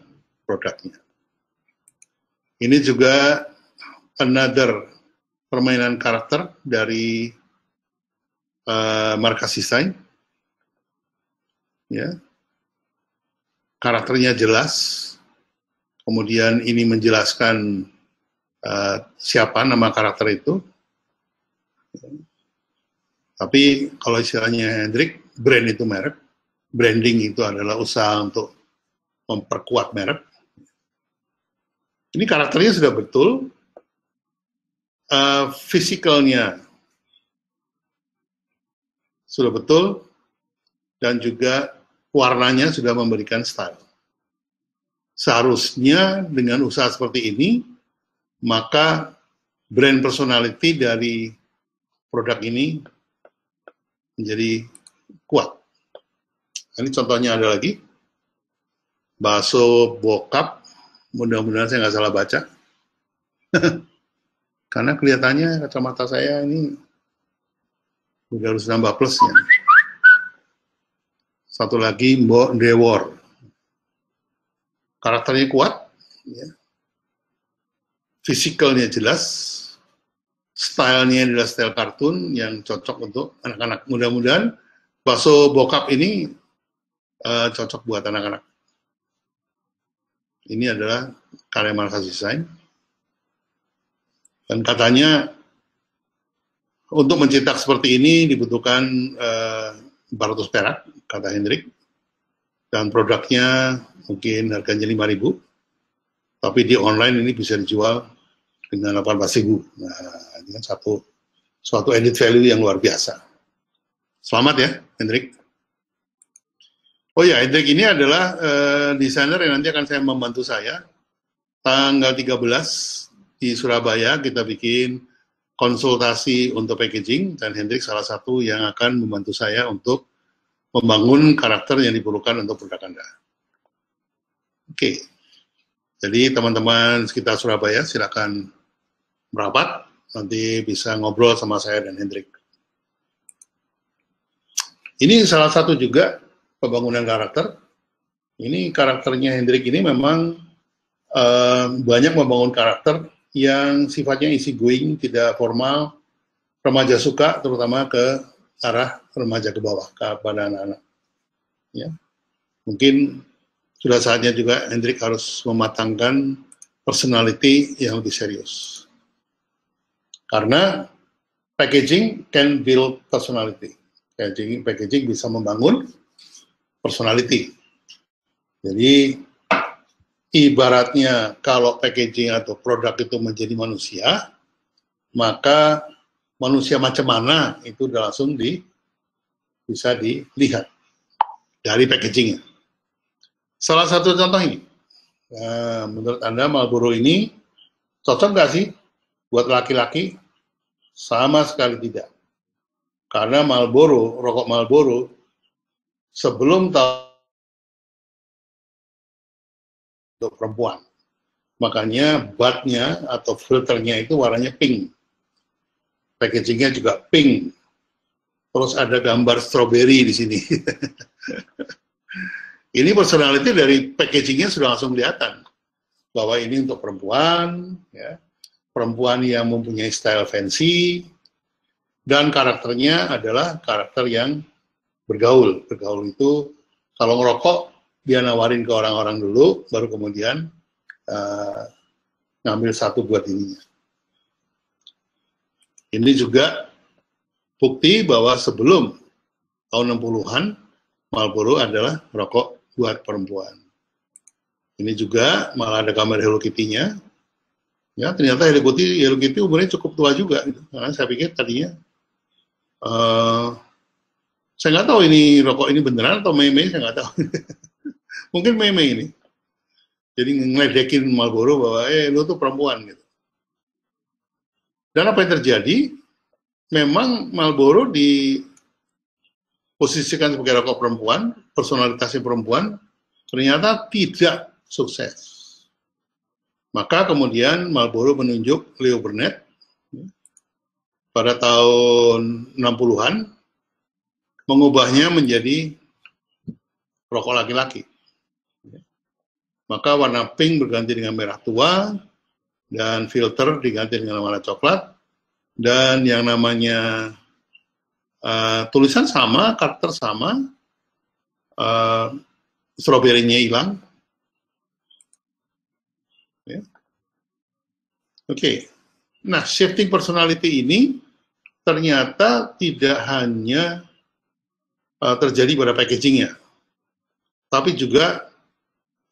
produknya. Ini juga another permainan karakter dari markas desain, ya, karakternya jelas, kemudian ini menjelaskan siapa nama karakter itu. Tapi kalau istilahnya Hendrik, brand itu merek, branding itu adalah usaha untuk memperkuat merek. Ini karakternya sudah betul, fisikalnya sudah betul, dan juga warnanya sudah memberikan style. Seharusnya dengan usaha seperti ini, maka brand personality dari produk ini menjadi kuat. Ini contohnya ada lagi, bakso bokap, mudah-mudahan saya nggak salah baca, karena kelihatannya kacamata saya ini udah harus nambah plusnya. Satu lagi, Mbok Dewor. Karakternya kuat, ya. Fisikalnya jelas, stylenya adalah style kartun yang cocok untuk anak-anak. Mudah-mudahan bakso bokap ini cocok buat anak-anak. Ini adalah karya markas desain. Dan katanya untuk mencetak seperti ini dibutuhkan 400 perak, kata Hendrik. Dan produknya mungkin harganya 5.000. Tapi di online ini bisa dijual dengan 18.000. Nah, ini kan suatu added value yang luar biasa. Selamat ya, Hendrik. Oh ya, Hendrik ini adalah desainer yang nanti akan saya membantu saya. Tanggal 13 di Surabaya kita bikin konsultasi untuk packaging, dan Hendrik salah satu yang akan membantu saya untuk membangun karakter yang diperlukan untuk produk Anda. Oke, jadi teman-teman sekitar Surabaya silakan merapat, nanti bisa ngobrol sama saya dan Hendrik. Ini salah satu juga pembangunan karakter. Ini karakternya Hendrik ini memang banyak membangun karakter yang sifatnya easy going, tidak formal, remaja suka, terutama ke arah remaja ke bawah, kepada anak-anak. Ya. Mungkin sudah saatnya juga Hendrik harus mematangkan personality yang lebih serius. Karena packaging can build personality. Packaging bisa membangun personality. Jadi ibaratnya kalau packaging atau produk itu menjadi manusia, maka manusia macam mana itu udah langsung bisa dilihat dari packagingnya. Salah satu contoh ini, menurut Anda Marlboro ini cocok nggak sih buat laki-laki? Sama sekali tidak. Karena Marlboro, rokok Marlboro, sebelum tahun untuk perempuan. Makanya batnya atau filternya itu warnanya pink. Packagingnya juga pink. Terus ada gambar strawberry di sini. Ini personality dari packagingnya sudah langsung kelihatan bahwa ini untuk perempuan, ya, perempuan yang mempunyai style fancy, dan karakternya adalah karakter yang bergaul. Bergaul itu kalau ngerokok dia nawarin ke orang-orang dulu, baru kemudian ngambil satu buat ininya. Ini juga bukti bahwa sebelum tahun 60-an Marlboro adalah rokok buat perempuan. Ini juga malah ada gambar Hello Kitty-nya. Ya, ternyata Hello Kitty umurnya cukup tua juga. Gitu. Karena saya pikir tadinya, saya nggak tahu ini rokok ini beneran atau meme, saya nggak tahu. Mungkin meme ini. Jadi ngeledekin Marlboro bahwa, lu tuh perempuan gitu. Dan apa yang terjadi? Memang Marlboro diposisikan sebagai rokok perempuan, personalitasnya perempuan, ternyata tidak sukses. Maka kemudian Marlboro menunjuk Leo Burnett pada tahun 60-an, mengubahnya menjadi rokok laki-laki. Maka warna pink berganti dengan merah tua, dan filter diganti dengan warna coklat, dan yang namanya Tulisan sama, karakter sama, strawberry-nya hilang. Ya. Oke. Nah, shifting personality ini ternyata tidak hanya terjadi pada packagingnya, tapi juga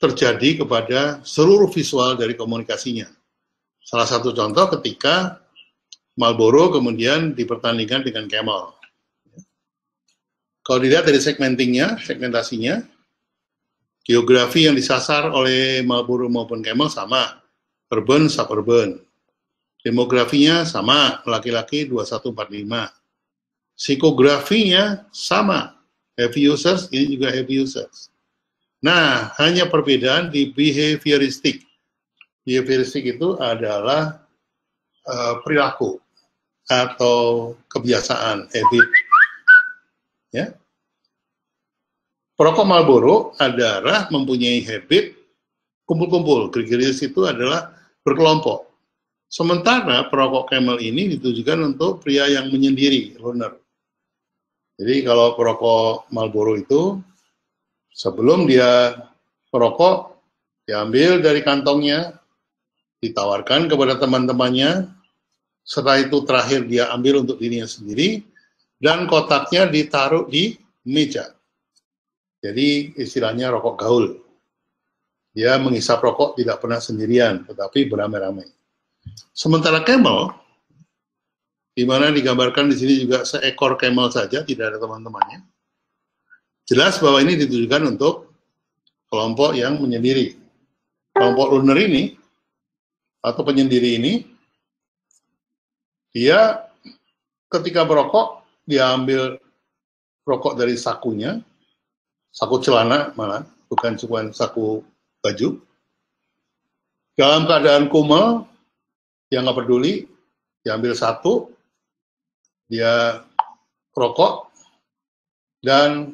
terjadi kepada seluruh visual dari komunikasinya. Salah satu contoh ketika Marlboro kemudian dipertandingkan dengan Camel. Kalau dilihat dari segmentasinya, geografi yang disasar oleh Marlboro maupun Camel sama, urban, suburban. Demografinya sama, laki-laki 2145. Psikografinya sama, heavy users, ini juga heavy users. Nah, hanya perbedaan di behavioristik. Behavioristik itu adalah perilaku atau kebiasaan, habit. Ya. Perokok Marlboro adalah mempunyai habit kumpul-kumpul. Gregarious itu adalah berkelompok. Sementara perokok Camel ini ditujukan untuk pria yang menyendiri, loner. Jadi kalau perokok Marlboro itu, sebelum dia perokok, diambil dari kantongnya, ditawarkan kepada teman-temannya, setelah itu terakhir dia ambil untuk dirinya sendiri, dan kotaknya ditaruh di meja. Jadi istilahnya rokok gaul. Dia menghisap rokok tidak pernah sendirian, tetapi beramai-ramai. Sementara Camel, di mana digambarkan di sini juga seekor Camel saja, tidak ada teman-temannya. Jelas bahwa ini ditujukan untuk kelompok yang menyendiri. Kelompok loner ini, atau penyendiri ini, dia ketika merokok, dia ambil rokok dari sakunya, saku celana malah, bukan cuma saku baju. Dalam keadaan kumel, dia nggak peduli, diambil satu, dia rokok, dan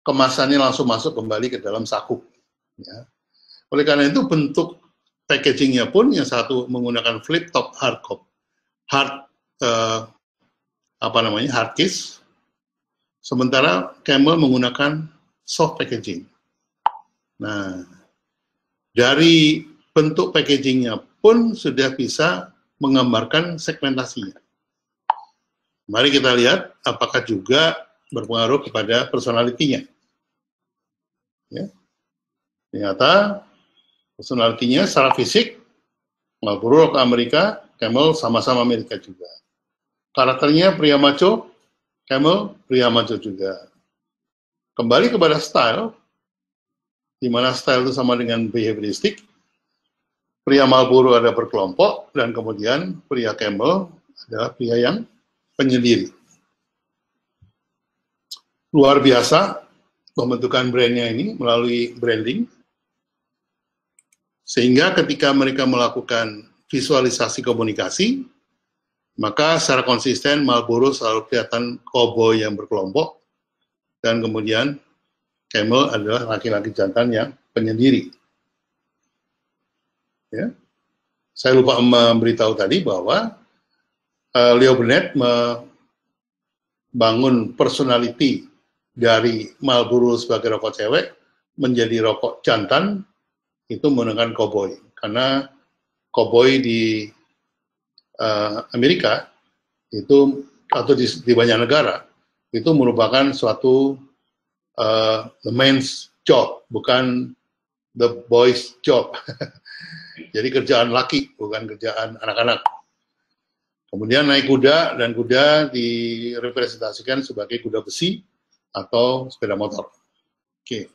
kemasannya langsung masuk kembali ke dalam saku. Ya. Oleh karena itu bentuk packagingnya pun yang satu menggunakan flip top hard case, sementara Camel menggunakan soft packaging. Nah, dari bentuk packagingnya pun sudah bisa menggambarkan segmentasinya. Mari kita lihat apakah juga berpengaruh kepada personalitinya. Ya. Ternyata personalitinya secara fisik, Marlboro ke Amerika, Camel sama-sama Amerika juga. Karakternya pria macho, Camel pria macho juga. Kembali kepada style, di mana style itu sama dengan behavioristik. Pria Marlboro ada berkelompok, dan kemudian pria Camel adalah pria yang penyendiri. Luar biasa pembentukan brandnya ini melalui branding, sehingga ketika mereka melakukan visualisasi komunikasi, maka secara konsisten Marlboro selalu kelihatan cowboy yang berkelompok, dan kemudian Camel adalah laki-laki jantan yang penyendiri. Ya. Saya lupa memberitahu tadi bahwa Leo Burnett membangun personality dari Marlboro sebagai rokok cewek menjadi rokok jantan itu menggunakan cowboy, karena cowboy di Amerika itu atau di banyak negara itu merupakan suatu the man's job, bukan the boy's job. Jadi kerjaan laki, bukan kerjaan anak-anak. Kemudian naik kuda, dan kuda direpresentasikan sebagai kuda besi atau sepeda motor. Oke.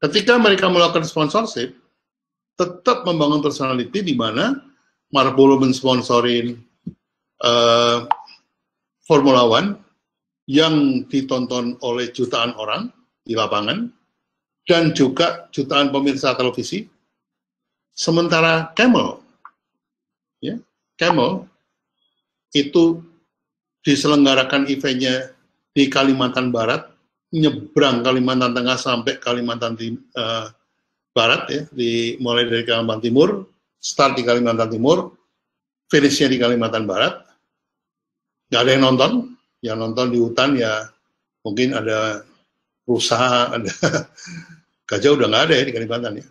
Ketika mereka melakukan sponsorship, tetap membangun personality di mana Marlboro mensponsorin Formula One yang ditonton oleh jutaan orang di lapangan, dan juga jutaan pemirsa televisi. Sementara Camel, ya, Camel itu diselenggarakan eventnya di Kalimantan Barat, nyebrang Kalimantan Tengah sampai Kalimantan Barat, ya, mulai dari Kalimantan Timur, start di Kalimantan Timur, finishnya di Kalimantan Barat. nggak ada yang nonton di hutan ya mungkin ada rusa, ada gajah udah nggak ada ya di Kalimantan ya.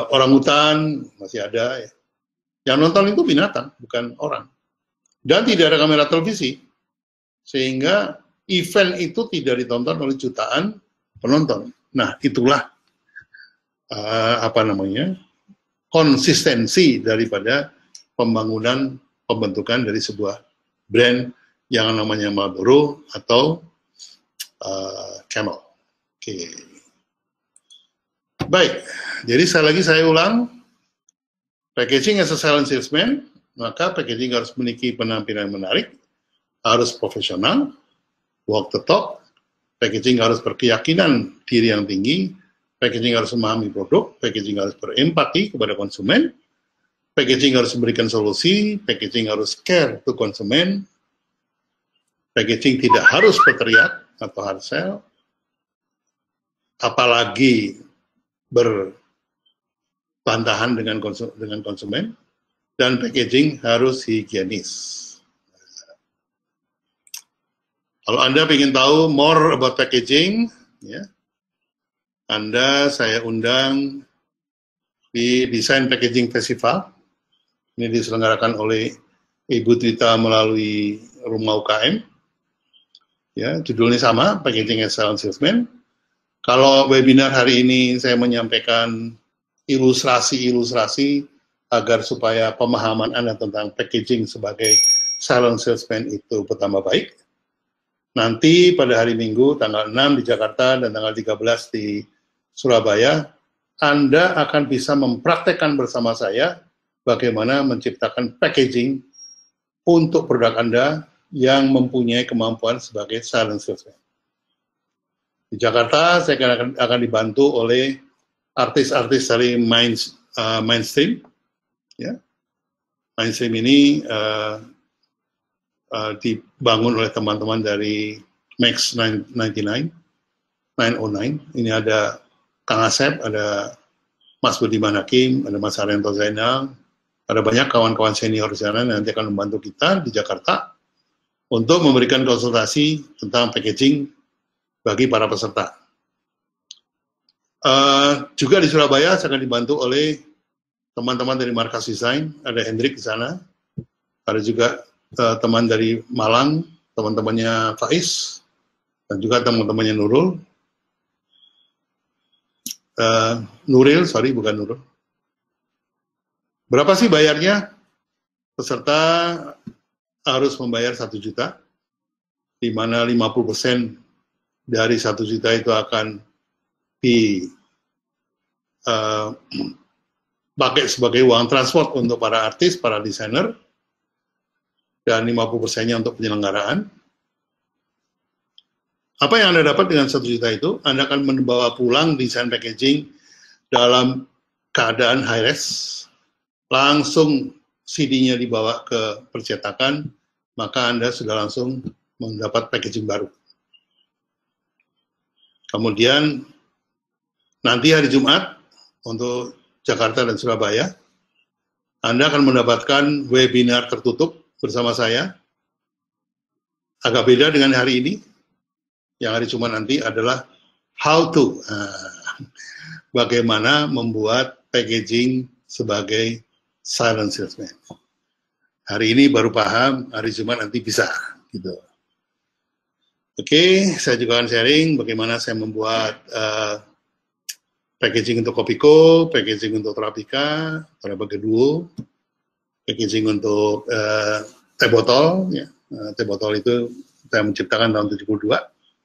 Orang hutan masih ada ya. Yang nonton itu binatang, bukan orang. Dan tidak ada kamera televisi, sehingga event itu tidak ditonton oleh jutaan penonton. Nah, itulah konsistensi daripada pembentukan dari sebuah brand yang namanya Marlboro atau Camel. Oke. Baik, jadi sekali lagi saya ulang, packaging as a silent salesman, maka packaging harus memiliki penampilan menarik, harus profesional, walk the talk, packaging harus berkeyakinan diri yang tinggi, packaging harus memahami produk, packaging harus berempati kepada konsumen, packaging harus memberikan solusi, packaging harus care to konsumen, packaging tidak harus berteriak atau hard sell, apalagi berbantahan dengan konsumen, dan packaging harus higienis. Kalau Anda ingin tahu more about packaging, ya, saya undang di Design Packaging Festival. Ini diselenggarakan oleh Ibu Twita melalui Rumah UKM. Ya, judulnya sama, Packaging as Silent Salesman. Kalau webinar hari ini saya menyampaikan ilustrasi agar supaya pemahaman Anda tentang packaging sebagai silent salesman itu pertama baik. Nanti pada hari Minggu tanggal 6 di Jakarta dan tanggal 13 di Surabaya, Anda akan bisa mempraktekkan bersama saya bagaimana menciptakan packaging untuk produk Anda yang mempunyai kemampuan sebagai silent salesman. Di Jakarta saya akan dibantu oleh artis-artis dari mainstream. Ya. Mainstream ini dibangun oleh teman-teman dari Max 909. Ini ada Kang Asep, ada Mas Budiman Hakim, ada Mas Haryanto Zainal, ada banyak kawan-kawan senior di sana yang nanti akan membantu kita di Jakarta untuk memberikan konsultasi tentang packaging bagi para peserta. Juga di Surabaya saya akan dibantu oleh teman-teman dari Markas Desain, ada Hendrik di sana, ada juga teman dari Malang, teman-temannya Faiz, dan juga teman-temannya Nurul. Bukan Nurul. Berapa sih bayarnya? Peserta harus membayar 1 juta, di mana 50% dari 1 juta itu akan dipakai sebagai uang transport untuk para artis, para desainer, dan 50%-nya untuk penyelenggaraan. Apa yang Anda dapat dengan 1 juta itu? Anda akan membawa pulang desain packaging dalam keadaan high-res, langsung CD-nya dibawa ke percetakan, maka Anda sudah langsung mendapat packaging baru. Kemudian nanti hari Jumat untuk Jakarta dan Surabaya, Anda akan mendapatkan webinar tertutup bersama saya. Agak beda dengan hari ini. Yang hari Jumat nanti adalah how to. Bagaimana membuat packaging sebagai silent salesman. Hari ini baru paham, hari Jumat nanti bisa. Gitu. Oke, saya juga akan sharing bagaimana saya membuat packaging untuk Kopiko, packaging untuk Terapika, Terapika Duo, packaging untuk teh botol. Ya. Teh botol itu saya menciptakan tahun 72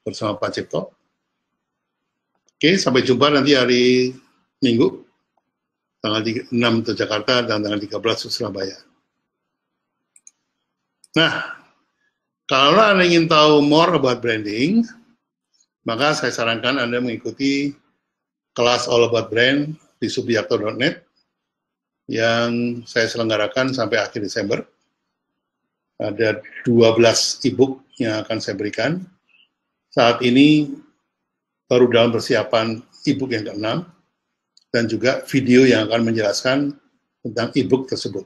bersama Pak Cipto. Oke, sampai jumpa nanti hari Minggu, tanggal 6 untuk Jakarta dan tanggal 13 untuk Surabaya. Nah, kalau Anda ingin tahu more about branding, maka saya sarankan Anda mengikuti kelas All About Brand di subiakto.net yang saya selenggarakan sampai akhir Desember. Ada 12 e-book yang akan saya berikan. Saat ini baru dalam persiapan e-book yang ke-6 dan juga video yang akan menjelaskan tentang e-book tersebut.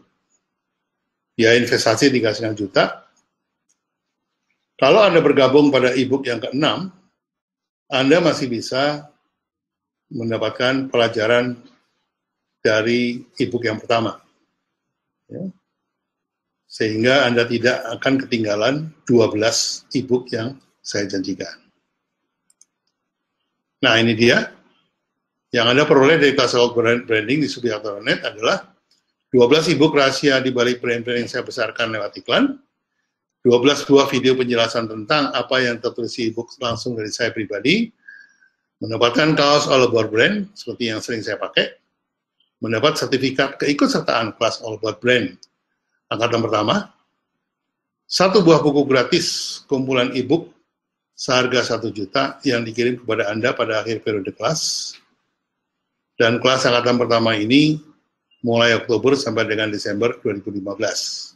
Biaya investasi 3,5 juta. Kalau Anda bergabung pada e-book yang ke-6, Anda masih bisa mendapatkan pelajaran dari e-book yang pertama. Ya. Sehingga Anda tidak akan ketinggalan 12 e-book yang saya janjikan. Nah, ini dia. Yang Anda peroleh dari kelas branding di Subiakto.net adalah 12 e-book rahasia di balik brand-brand yang saya besarkan lewat iklan, 12 buah video penjelasan tentang apa yang tertulis di e-book langsung dari saya pribadi, mendapatkan kaos All About Brand, seperti yang sering saya pakai, mendapat sertifikat keikutsertaan kelas All About Brand angkatan pertama, 1 buah buku gratis kumpulan e-book seharga 1 juta yang dikirim kepada Anda pada akhir periode kelas, dan kelas angkatan pertama ini mulai Oktober sampai dengan Desember 2015.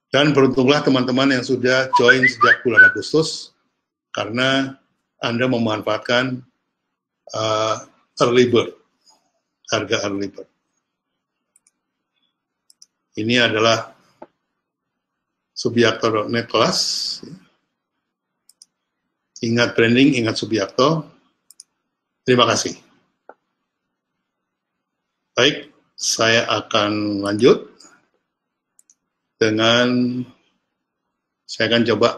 Dan beruntunglah teman-teman yang sudah join sejak bulan Agustus, karena Anda memanfaatkan early bird, harga early bird. Ini adalah Subiakto.net kelas. Ingat branding, ingat Subiakto. Terima kasih. Baik, saya akan lanjut dengan saya akan coba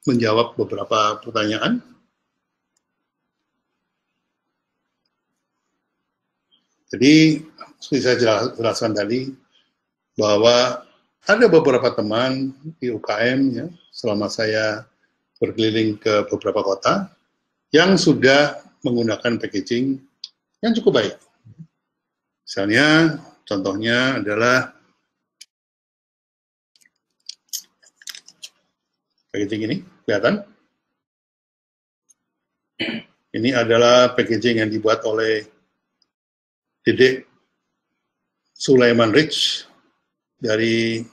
menjawab beberapa pertanyaan. Jadi, seperti saya jelaskan tadi, bahwa ada beberapa teman di UKM, ya, selama saya berkeliling ke beberapa kota, yang sudah menggunakan packaging yang cukup baik. Misalnya, contohnya adalah packaging ini, kelihatan? Ini adalah packaging yang dibuat oleh Dedek Sulaiman Rich dari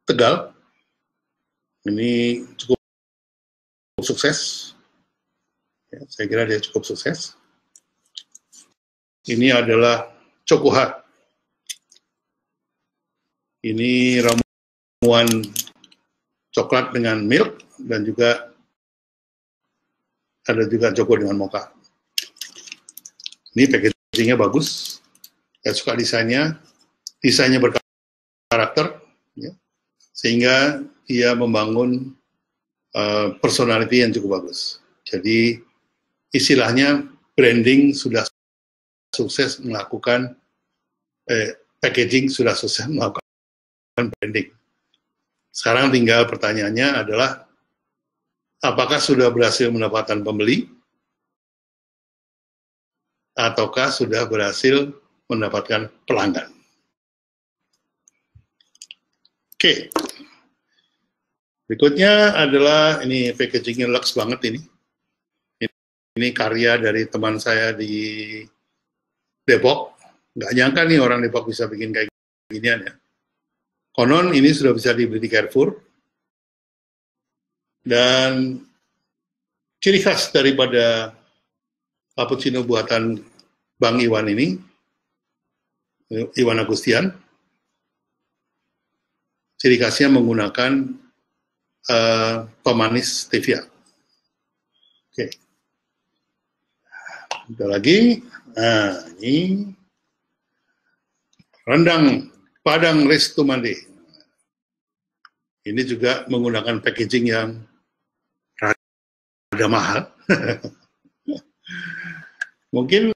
Tegal. Ini cukup sukses. Ya, saya kira dia cukup sukses. Ini adalah Cokohat. Ini ramuan coklat dengan milk, dan juga ada juga Joko dengan mocha. Ini packagingnya bagus. Saya suka desainnya berkarakter, ya, sehingga dia membangun personality yang cukup bagus. Jadi istilahnya branding sudah sukses melakukan packaging sudah sukses melakukan branding. Sekarang tinggal pertanyaannya adalah, apakah sudah berhasil mendapatkan pembeli, ataukah sudah berhasil mendapatkan pelanggan? Oke. Berikutnya adalah, ini packagingnya luxe banget ini. Ini karya dari teman saya di Depok. Nggak nyangka nih orang Depok bisa bikin kayak ginian ya. Konon ini sudah bisa dibeli di Carrefour. Dan ciri khas daripada cappuccino buatan Bang Iwan ini, Iwan Agustian, ciri khasnya menggunakan pemanis stevia. Oke. Ada lagi. Nah, ini rendang Padang Resto Mande. Ini juga menggunakan packaging yang rada mahal. Mungkin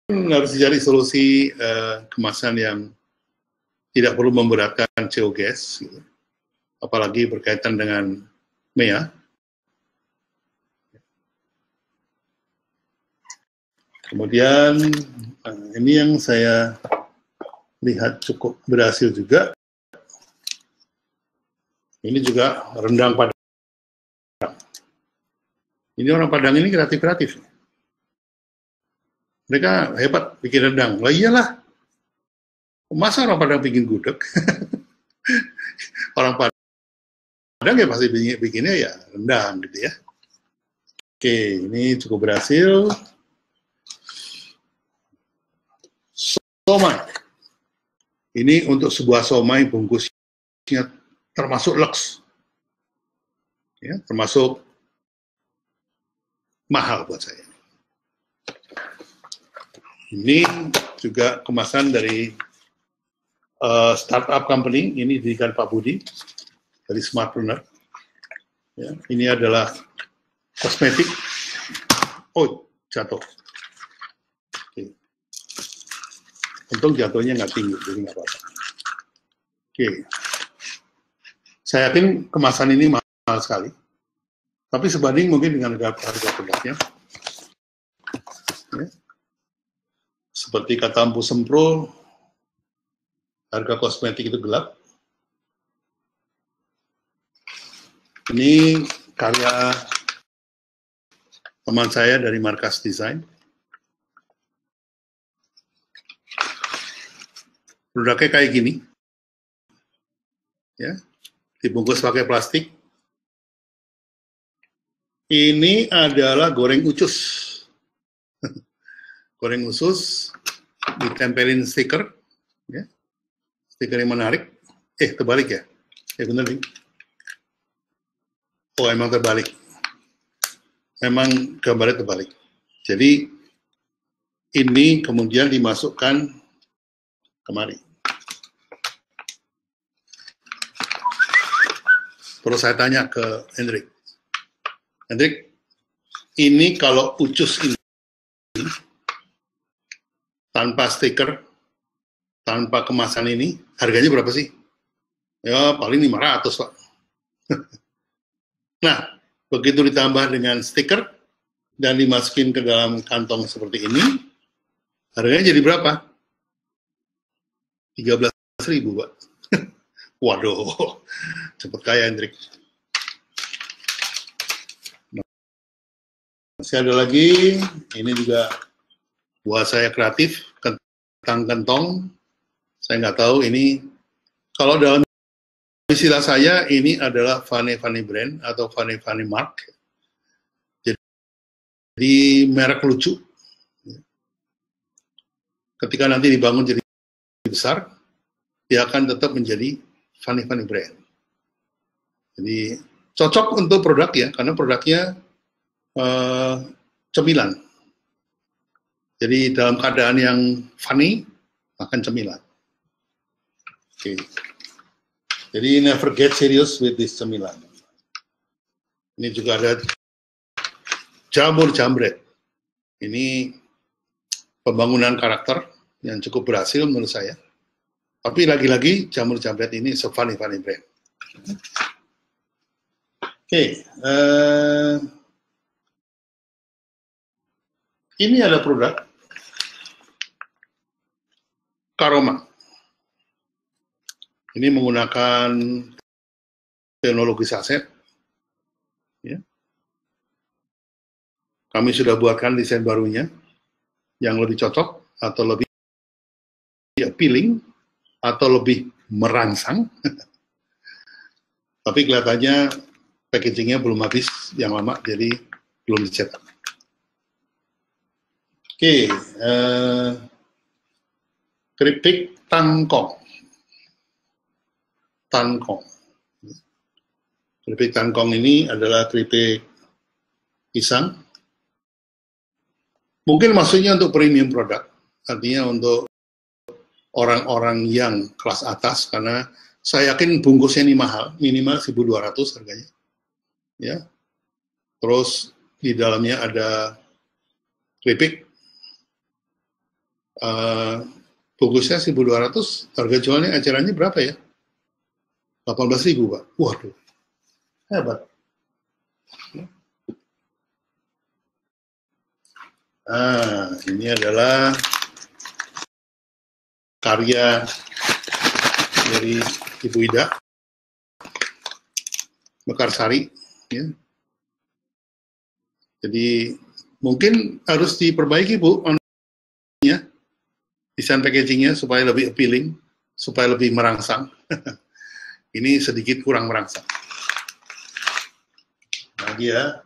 harus dicari solusi kemasan yang tidak perlu memberatkan CO gas, gitu. Apalagi berkaitan dengan MEA. Kemudian ini yang saya lihat cukup berhasil juga. Ini juga rendang Padang. Ini orang Padang ini kreatif-kreatif. Mereka hebat bikin rendang. Lah iyalah. Masa orang Padang bikin gudeg? Orang Padang ya pasti bikinnya ya rendang gitu ya. Oke, ini cukup berhasil. Somai. Ini untuk sebuah somai bungkusnya termasuk luxe. ya, termasuk mahal buat saya. Ini juga kemasan dari startup company, ini didirikan Pak Budi dari Smartpreneur. Ya, ini adalah kosmetik. Oh, jatuh. Oke. Untung jatuhnya nggak tinggi, jadi nggak apa-apa. Oke. Saya yakin kemasan ini mahal sekali. Tapi sebanding mungkin dengan harga produknya. Ya. Seperti kata Ampu Sempro, harga kosmetik itu gelap. Ini karya teman saya dari Markas Desain. Produknya kayak gini, ya, dibungkus pakai plastik. Ini adalah goreng ucus. Goreng usus, ditempelin stiker, ya, stiker yang menarik. Terbalik ya? Bener nih. Oh, emang terbalik. Memang gambarnya terbalik. Jadi, ini kemudian dimasukkan kemari. Terus saya tanya ke Hendrik. Hendrik, ini kalau ucus ini, tanpa stiker, tanpa kemasan ini, harganya berapa sih? Ya, paling 500, Pak. Nah, begitu ditambah dengan stiker dan dimasukin ke dalam kantong seperti ini, harganya jadi berapa? 13.000, Pak. Waduh, cepet kaya, Hendrik. Masih ada lagi, ini juga buat saya kreatif, kentang-kentong. Saya nggak tahu ini, kalau dalam istilah saya, ini adalah Fanny brand atau Fanny mark. Jadi merek lucu. Ketika nanti dibangun jadi besar, dia akan tetap menjadi Fanny brand. Jadi cocok untuk produk ya, karena produknya cemilan. Jadi dalam keadaan yang funny, makan cemilan. Oke. Jadi never get serious with this cemilan. Ini juga ada jamur jambret. Ini pembangunan karakter yang cukup berhasil menurut saya. Tapi lagi-lagi jamur jambret ini se-funny brand. Oke. Ini ada produk Karoma. Ini menggunakan teknologi saset. Ya. Kami sudah buatkan desain barunya yang lebih cocok atau lebih appealing atau lebih merangsang. Tapi kelihatannya packagingnya belum habis yang lama, jadi belum dicetak. Oke, keripik tangkong. Keripik tangkong ini adalah keripik pisang. Mungkin maksudnya untuk premium produk, artinya untuk orang-orang yang kelas atas, karena saya yakin bungkusnya ini mahal, minimal 1.200 harganya. Ya. Terus di dalamnya ada keripik, bungkusnya 1.200, harga jualnya ecerannya berapa ya? 18.000, Pak. Waduh, hebat. Ini adalah karya dari Ibu Ida Mekarsari. Ya. Jadi mungkin harus diperbaiki, Bu, desain packagingnya supaya lebih appealing, supaya lebih merangsang. Ini sedikit kurang merangsang. Lagi ya.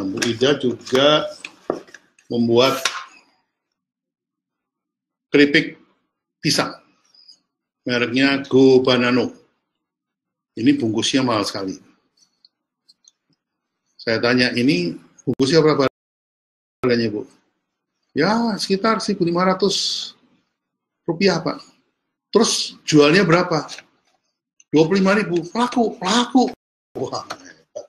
Bu Ida juga membuat keripik pisang. mereknya Go Banano. Ini bungkusnya mahal sekali. Saya tanya, ini bungkusnya berapa harganya, Bu? Ya, sekitar 1.500 rupiah, Pak. Terus jualnya berapa? 25.000. Laku. Wah, hebat.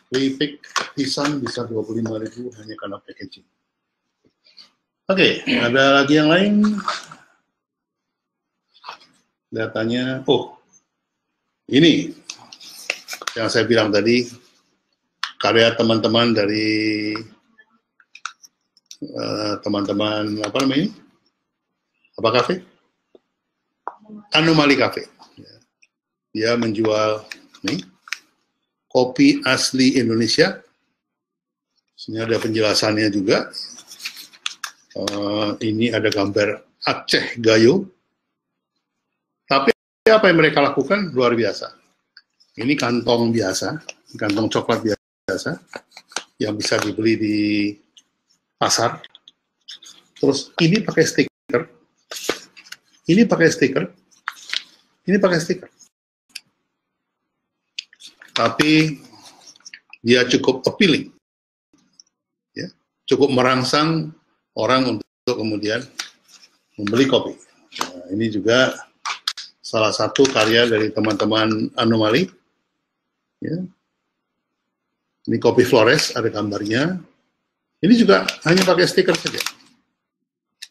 Keripik pisang bisa 25.000 hanya karena packaging. Oke, ada lagi yang lain? Datanya, ini yang saya bilang tadi, karya teman-teman dari teman-teman apa namanya? Apa kafe? Anomali Cafe. Dia menjual nih kopi asli Indonesia. Sini ada penjelasannya juga. Ini ada gambar Aceh Gayo. Tapi apa yang mereka lakukan luar biasa. Ini kantong biasa, kantong coklat biasa yang bisa dibeli di pasar. Terus ini pakai stiker. Ini pakai stiker. Ini pakai stiker. Tapi dia cukup appealing. Ya, cukup merangsang orang untuk kemudian membeli kopi. Nah, ini juga salah satu karya dari teman-teman Anomali. Ya. Ini kopi Flores, ada gambarnya. Ini juga hanya pakai stiker saja.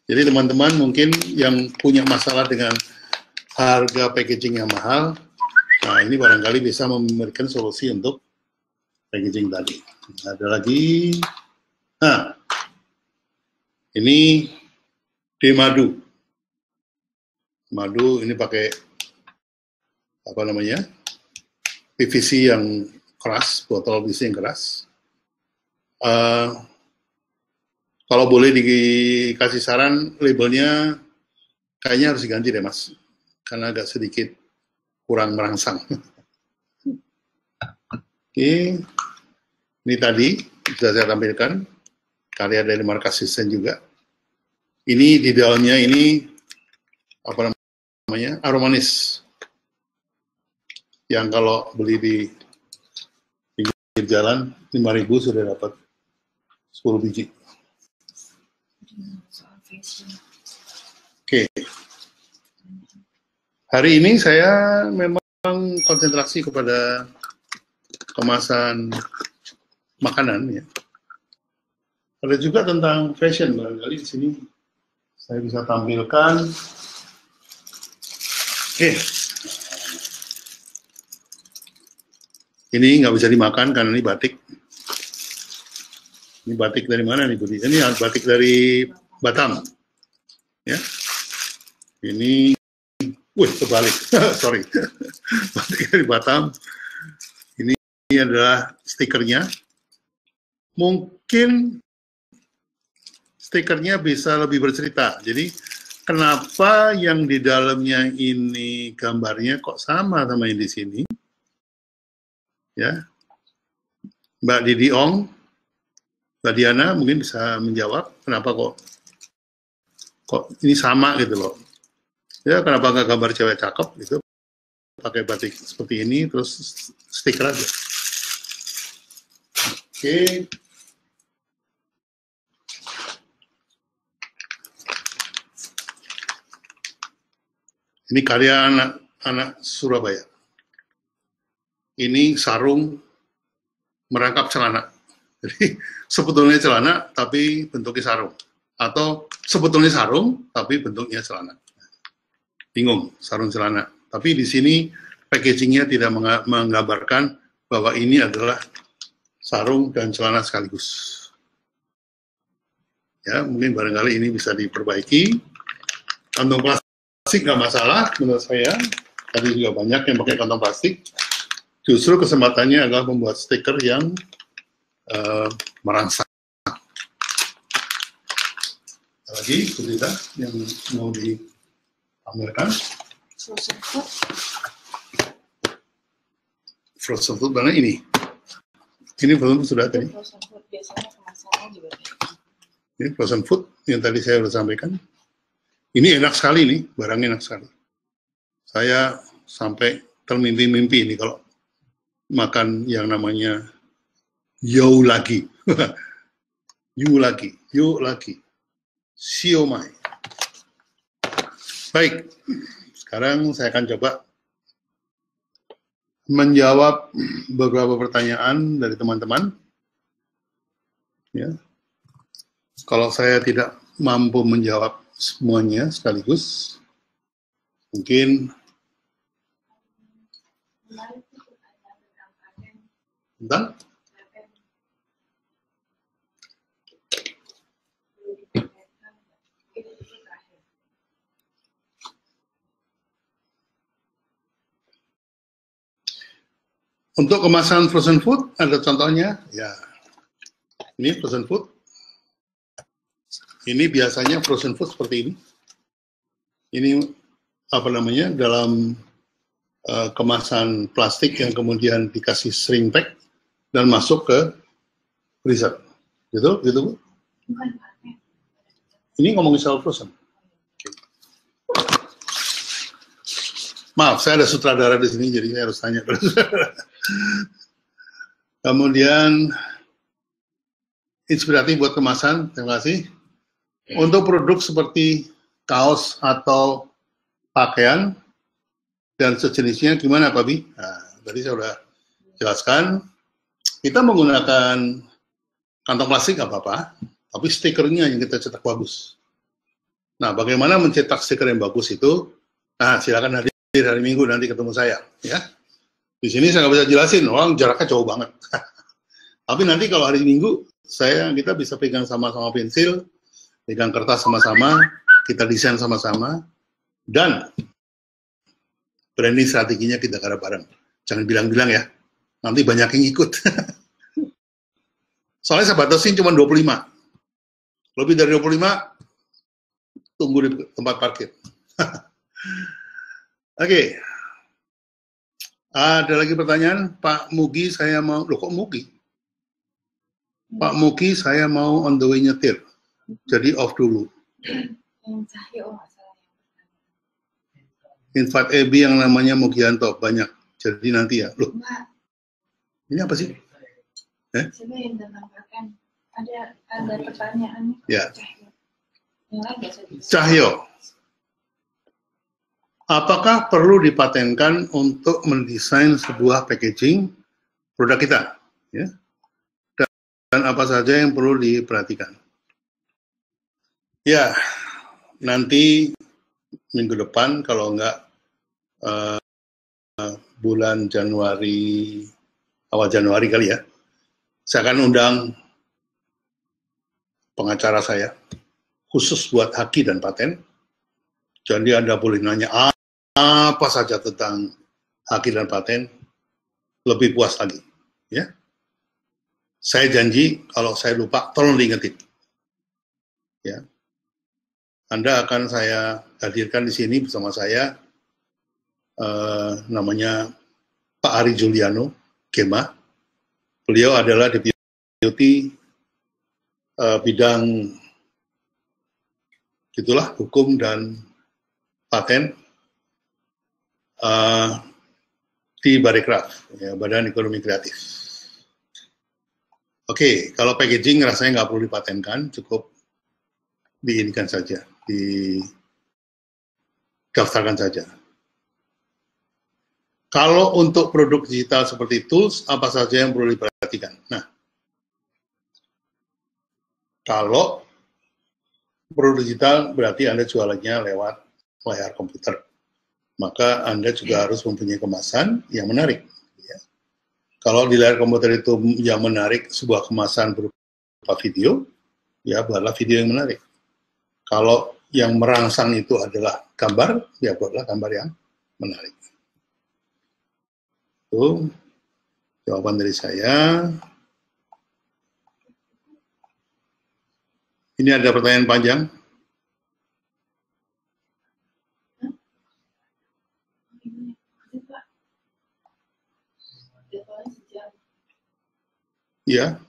Jadi teman-teman mungkin yang punya masalah dengan harga packaging yang mahal, nah ini barangkali bisa memberikan solusi untuk packaging tadi. Ada lagi, nah ini di madu. Madu ini pakai apa namanya? PVC yang keras, botol PVC yang keras. Kalau boleh dikasih saran, labelnya kayaknya harus diganti deh, Mas. Karena agak sedikit kurang merangsang. Oke. Ini tadi sudah saya tampilkan. Karya dari Markas System juga. Ini di dalamnya ini apa namanya? Aromanis. Yang kalau beli di pinggir jalan 5.000 sudah dapat 10 biji. Oke. Hari ini saya memang konsentrasi kepada kemasan makanan ya. Ada juga tentang fashion, barangkali di sini saya bisa tampilkan. Ini nggak bisa dimakan karena ini batik. Ini batik dari mana nih, Budi? Ini batik dari Batam. Ya. Ini, terbalik. Sorry. Batik dari Batam. Ini adalah stikernya. Mungkin stikernya bisa lebih bercerita. Jadi, kenapa yang di dalamnya ini gambarnya kok sama yang di sini? Ya, Mbak Didi Ong, Mbak Diana mungkin bisa menjawab kenapa kok ini sama gitu loh. Ya, kenapa nggak gambar cewek cakep gitu, pakai batik seperti ini, terus stiker aja. Oke. Ini karya anak Surabaya. Ini sarung merangkap celana. Jadi sebetulnya celana tapi bentuknya sarung. Atau sebetulnya sarung tapi bentuknya celana. Bingung, sarung celana. Tapi di sini packagingnya tidak menggambarkan bahwa ini adalah sarung dan celana sekaligus. Ya, mungkin barangkali ini bisa diperbaiki. Kantong plastik nggak masalah menurut saya. Tadi juga banyak yang pakai kantong plastik. Justru kesempatannya adalah membuat stiker yang merangsang. Lagi, berita yang mau dipamerkan. Frozen food mana ini? Ini frozen food sudah tadi. Frozen food biasanya kemasannya juga. Ini frozen food yang tadi saya sudah sampaikan. Ini enak sekali nih, barangnya enak sekali. Saya sampai termimpi-mimpi ini kalau makan yang namanya you lagi. You lagi. Siomai. Baik, sekarang saya akan coba menjawab beberapa pertanyaan dari teman-teman. Ya. Kalau saya tidak mampu menjawab semuanya sekaligus, mungkin tentang untuk kemasan frozen food, ada contohnya, ya. Ini frozen food. Ini biasanya frozen food seperti ini. Ini apa namanya, dalam kemasan plastik yang kemudian dikasih shrink pack dan masuk ke freezer. Gitu Bu? Ini ngomongin soal frozen. Maaf, saya ada sutradara di sini, jadi saya harus tanya. Kemudian inspiratif buat kemasan, terima kasih. Untuk produk seperti kaos atau pakaian dan sejenisnya, gimana Pak Bi? Nah, tadi saya sudah jelaskan. Kita menggunakan kantong plastik nggak apa-apa, tapi stikernya yang kita cetak bagus. Nah, bagaimana mencetak stiker yang bagus itu? Nah, silakan hadir hari Minggu, nanti ketemu saya, ya. Di sini saya nggak bisa jelasin, orang jaraknya jauh banget. Tapi nanti kalau hari Minggu, kita bisa pegang sama-sama pensil, pegang kertas sama-sama, kita desain sama-sama, dan branding strateginya kita garap bareng. Jangan bilang-bilang ya, nanti banyak yang ikut. Soalnya saya batasin cuma 25. Lebih dari 25, tunggu di tempat parkir. Oke. Ada lagi pertanyaan? Pak Mugi, saya mau... Loh, kok Mugi? Pak Mugi, saya mau on the way nyetir. Jadi off dulu. Yang Cahyo masalah. Invite EB yang namanya Mugianto, banyak. Jadi nanti ya. Loh, ini apa sih? Coba yang ditambahkan. Ada pertanyaan. Ya. Cahyo. Cahyo. Apakah perlu dipatenkan untuk mendesain sebuah packaging produk kita? Ya. Dan apa saja yang perlu diperhatikan? Ya, nanti minggu depan, kalau enggak bulan Januari, awal Januari kali ya, saya akan undang pengacara saya, khusus buat haki dan paten. Jadi Anda boleh nanya apa saja tentang haki dan paten, lebih puas lagi. Ya, saya janji kalau saya lupa, tolong diingetin. Ya, Anda akan saya hadirkan di sini bersama saya, namanya Pak Ari Juliano, Gema. Beliau adalah deputi bidang gitulah hukum dan paten di Barekraf, ya, Badan Ekonomi Kreatif. Oke, kalau packaging rasanya nggak perlu dipatenkan, cukup diinikan saja, didaftarkan saja. Kalau untuk produk digital seperti tools, apa saja yang perlu diperhatikan? Nah, kalau produk digital berarti Anda jualannya lewat layar komputer, maka Anda juga harus mempunyai kemasan yang menarik. Ya. Kalau di layar komputer itu yang menarik sebuah kemasan berupa video, ya buatlah video yang menarik. Kalau yang merangsang itu adalah gambar, ya buatlah gambar yang menarik. Itu jawaban dari saya. Ini ada pertanyaan panjang. Iya,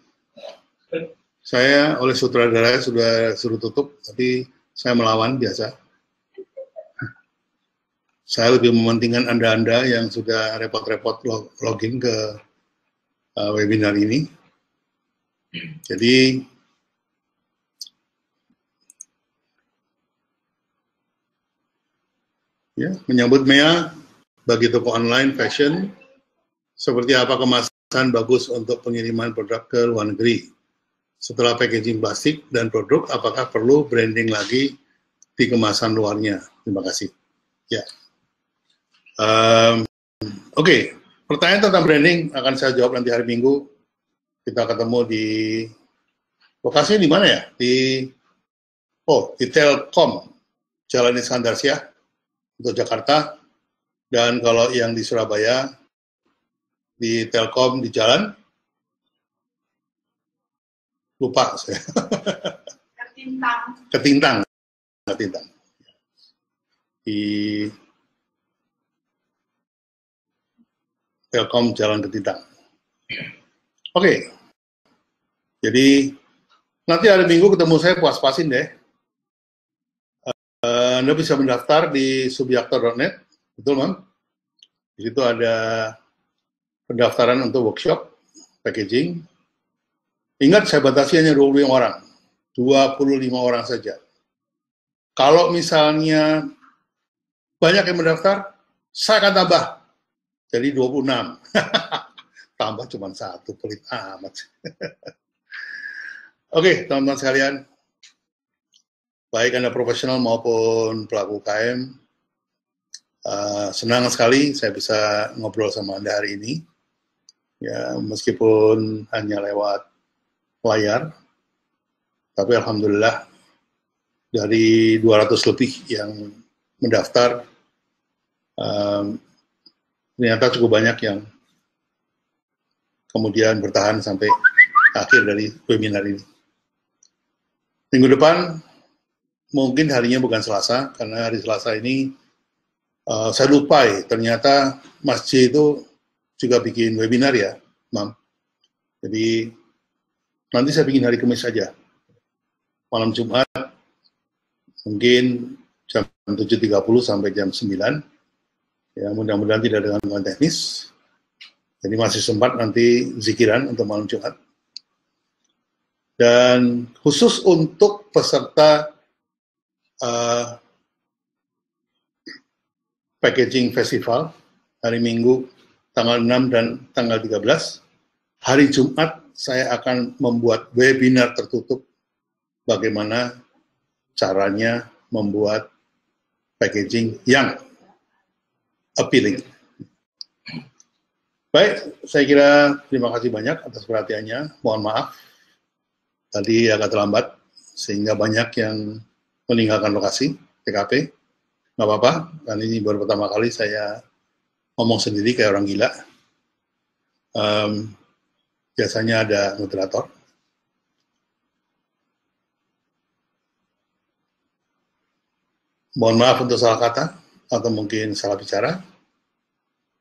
saya oleh sutradara sudah suruh tutup, tapi saya melawan biasa. Saya lebih mementingkan Anda-Anda yang sudah repot-repot login ke webinar ini. Jadi, ya, menyambut MEA bagi toko online fashion, seperti apa kemasan bagus untuk pengiriman produk ke luar negeri. Setelah packaging plastik dan produk, apakah perlu branding lagi di kemasan luarnya? Terima kasih. Ya. Oke. Pertanyaan tentang branding akan saya jawab nanti hari Minggu. Kita ketemu di lokasinya di mana ya? Di Telkom, Jalan Iskandarsyah untuk Jakarta. Dan kalau yang di Surabaya, di Telkom di jalan, lupa saya. Ketintang. Di Telkom Jalan Ketintang. Oke. Jadi nanti hari Minggu ketemu saya, puas-puasin deh. Anda bisa mendaftar di subyakto.net, betul, Mam? Di situ ada pendaftaran untuk workshop packaging. Ingat, saya batasi hanya 25 orang. 25 orang saja. Kalau misalnya banyak yang mendaftar, saya akan tambah. Jadi 26. Tambah cuma 1, pelit amat. Oke, teman-teman sekalian. Baik Anda profesional maupun pelaku UKM, senang sekali saya bisa ngobrol sama Anda hari ini. Ya, meskipun hanya lewat layar, tapi alhamdulillah dari 200 lebih yang mendaftar, ternyata cukup banyak yang kemudian bertahan sampai akhir dari webinar ini. Minggu depan, mungkin harinya bukan Selasa, karena hari Selasa ini saya lupa ya, ternyata Mas J itu juga bikin webinar ya, Mam. Jadi nanti saya bikin hari Kamis saja. Malam Jumat, mungkin jam 7.30 sampai jam 9. Ya, mudah-mudahan tidak dengan gangguan teknis. Jadi masih sempat nanti zikiran untuk malam Jumat. Dan khusus untuk peserta packaging festival, hari Minggu tanggal 6 dan tanggal 13, hari Jumat saya akan membuat webinar tertutup bagaimana caranya membuat packaging yang appealing. Baik, saya kira terima kasih banyak atas perhatiannya. Mohon maaf, tadi agak terlambat, sehingga banyak yang meninggalkan lokasi TKP. Nggak apa-apa, karena ini baru pertama kali saya ngomong sendiri kayak orang gila. Biasanya ada moderator. Mohon maaf untuk salah kata, atau mungkin salah bicara.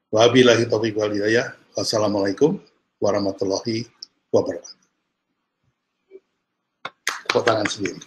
Wabillahi taufiq wal hidayah. Wassalamualaikum warahmatullahi wabarakatuh. Tepuk tangan sendiri.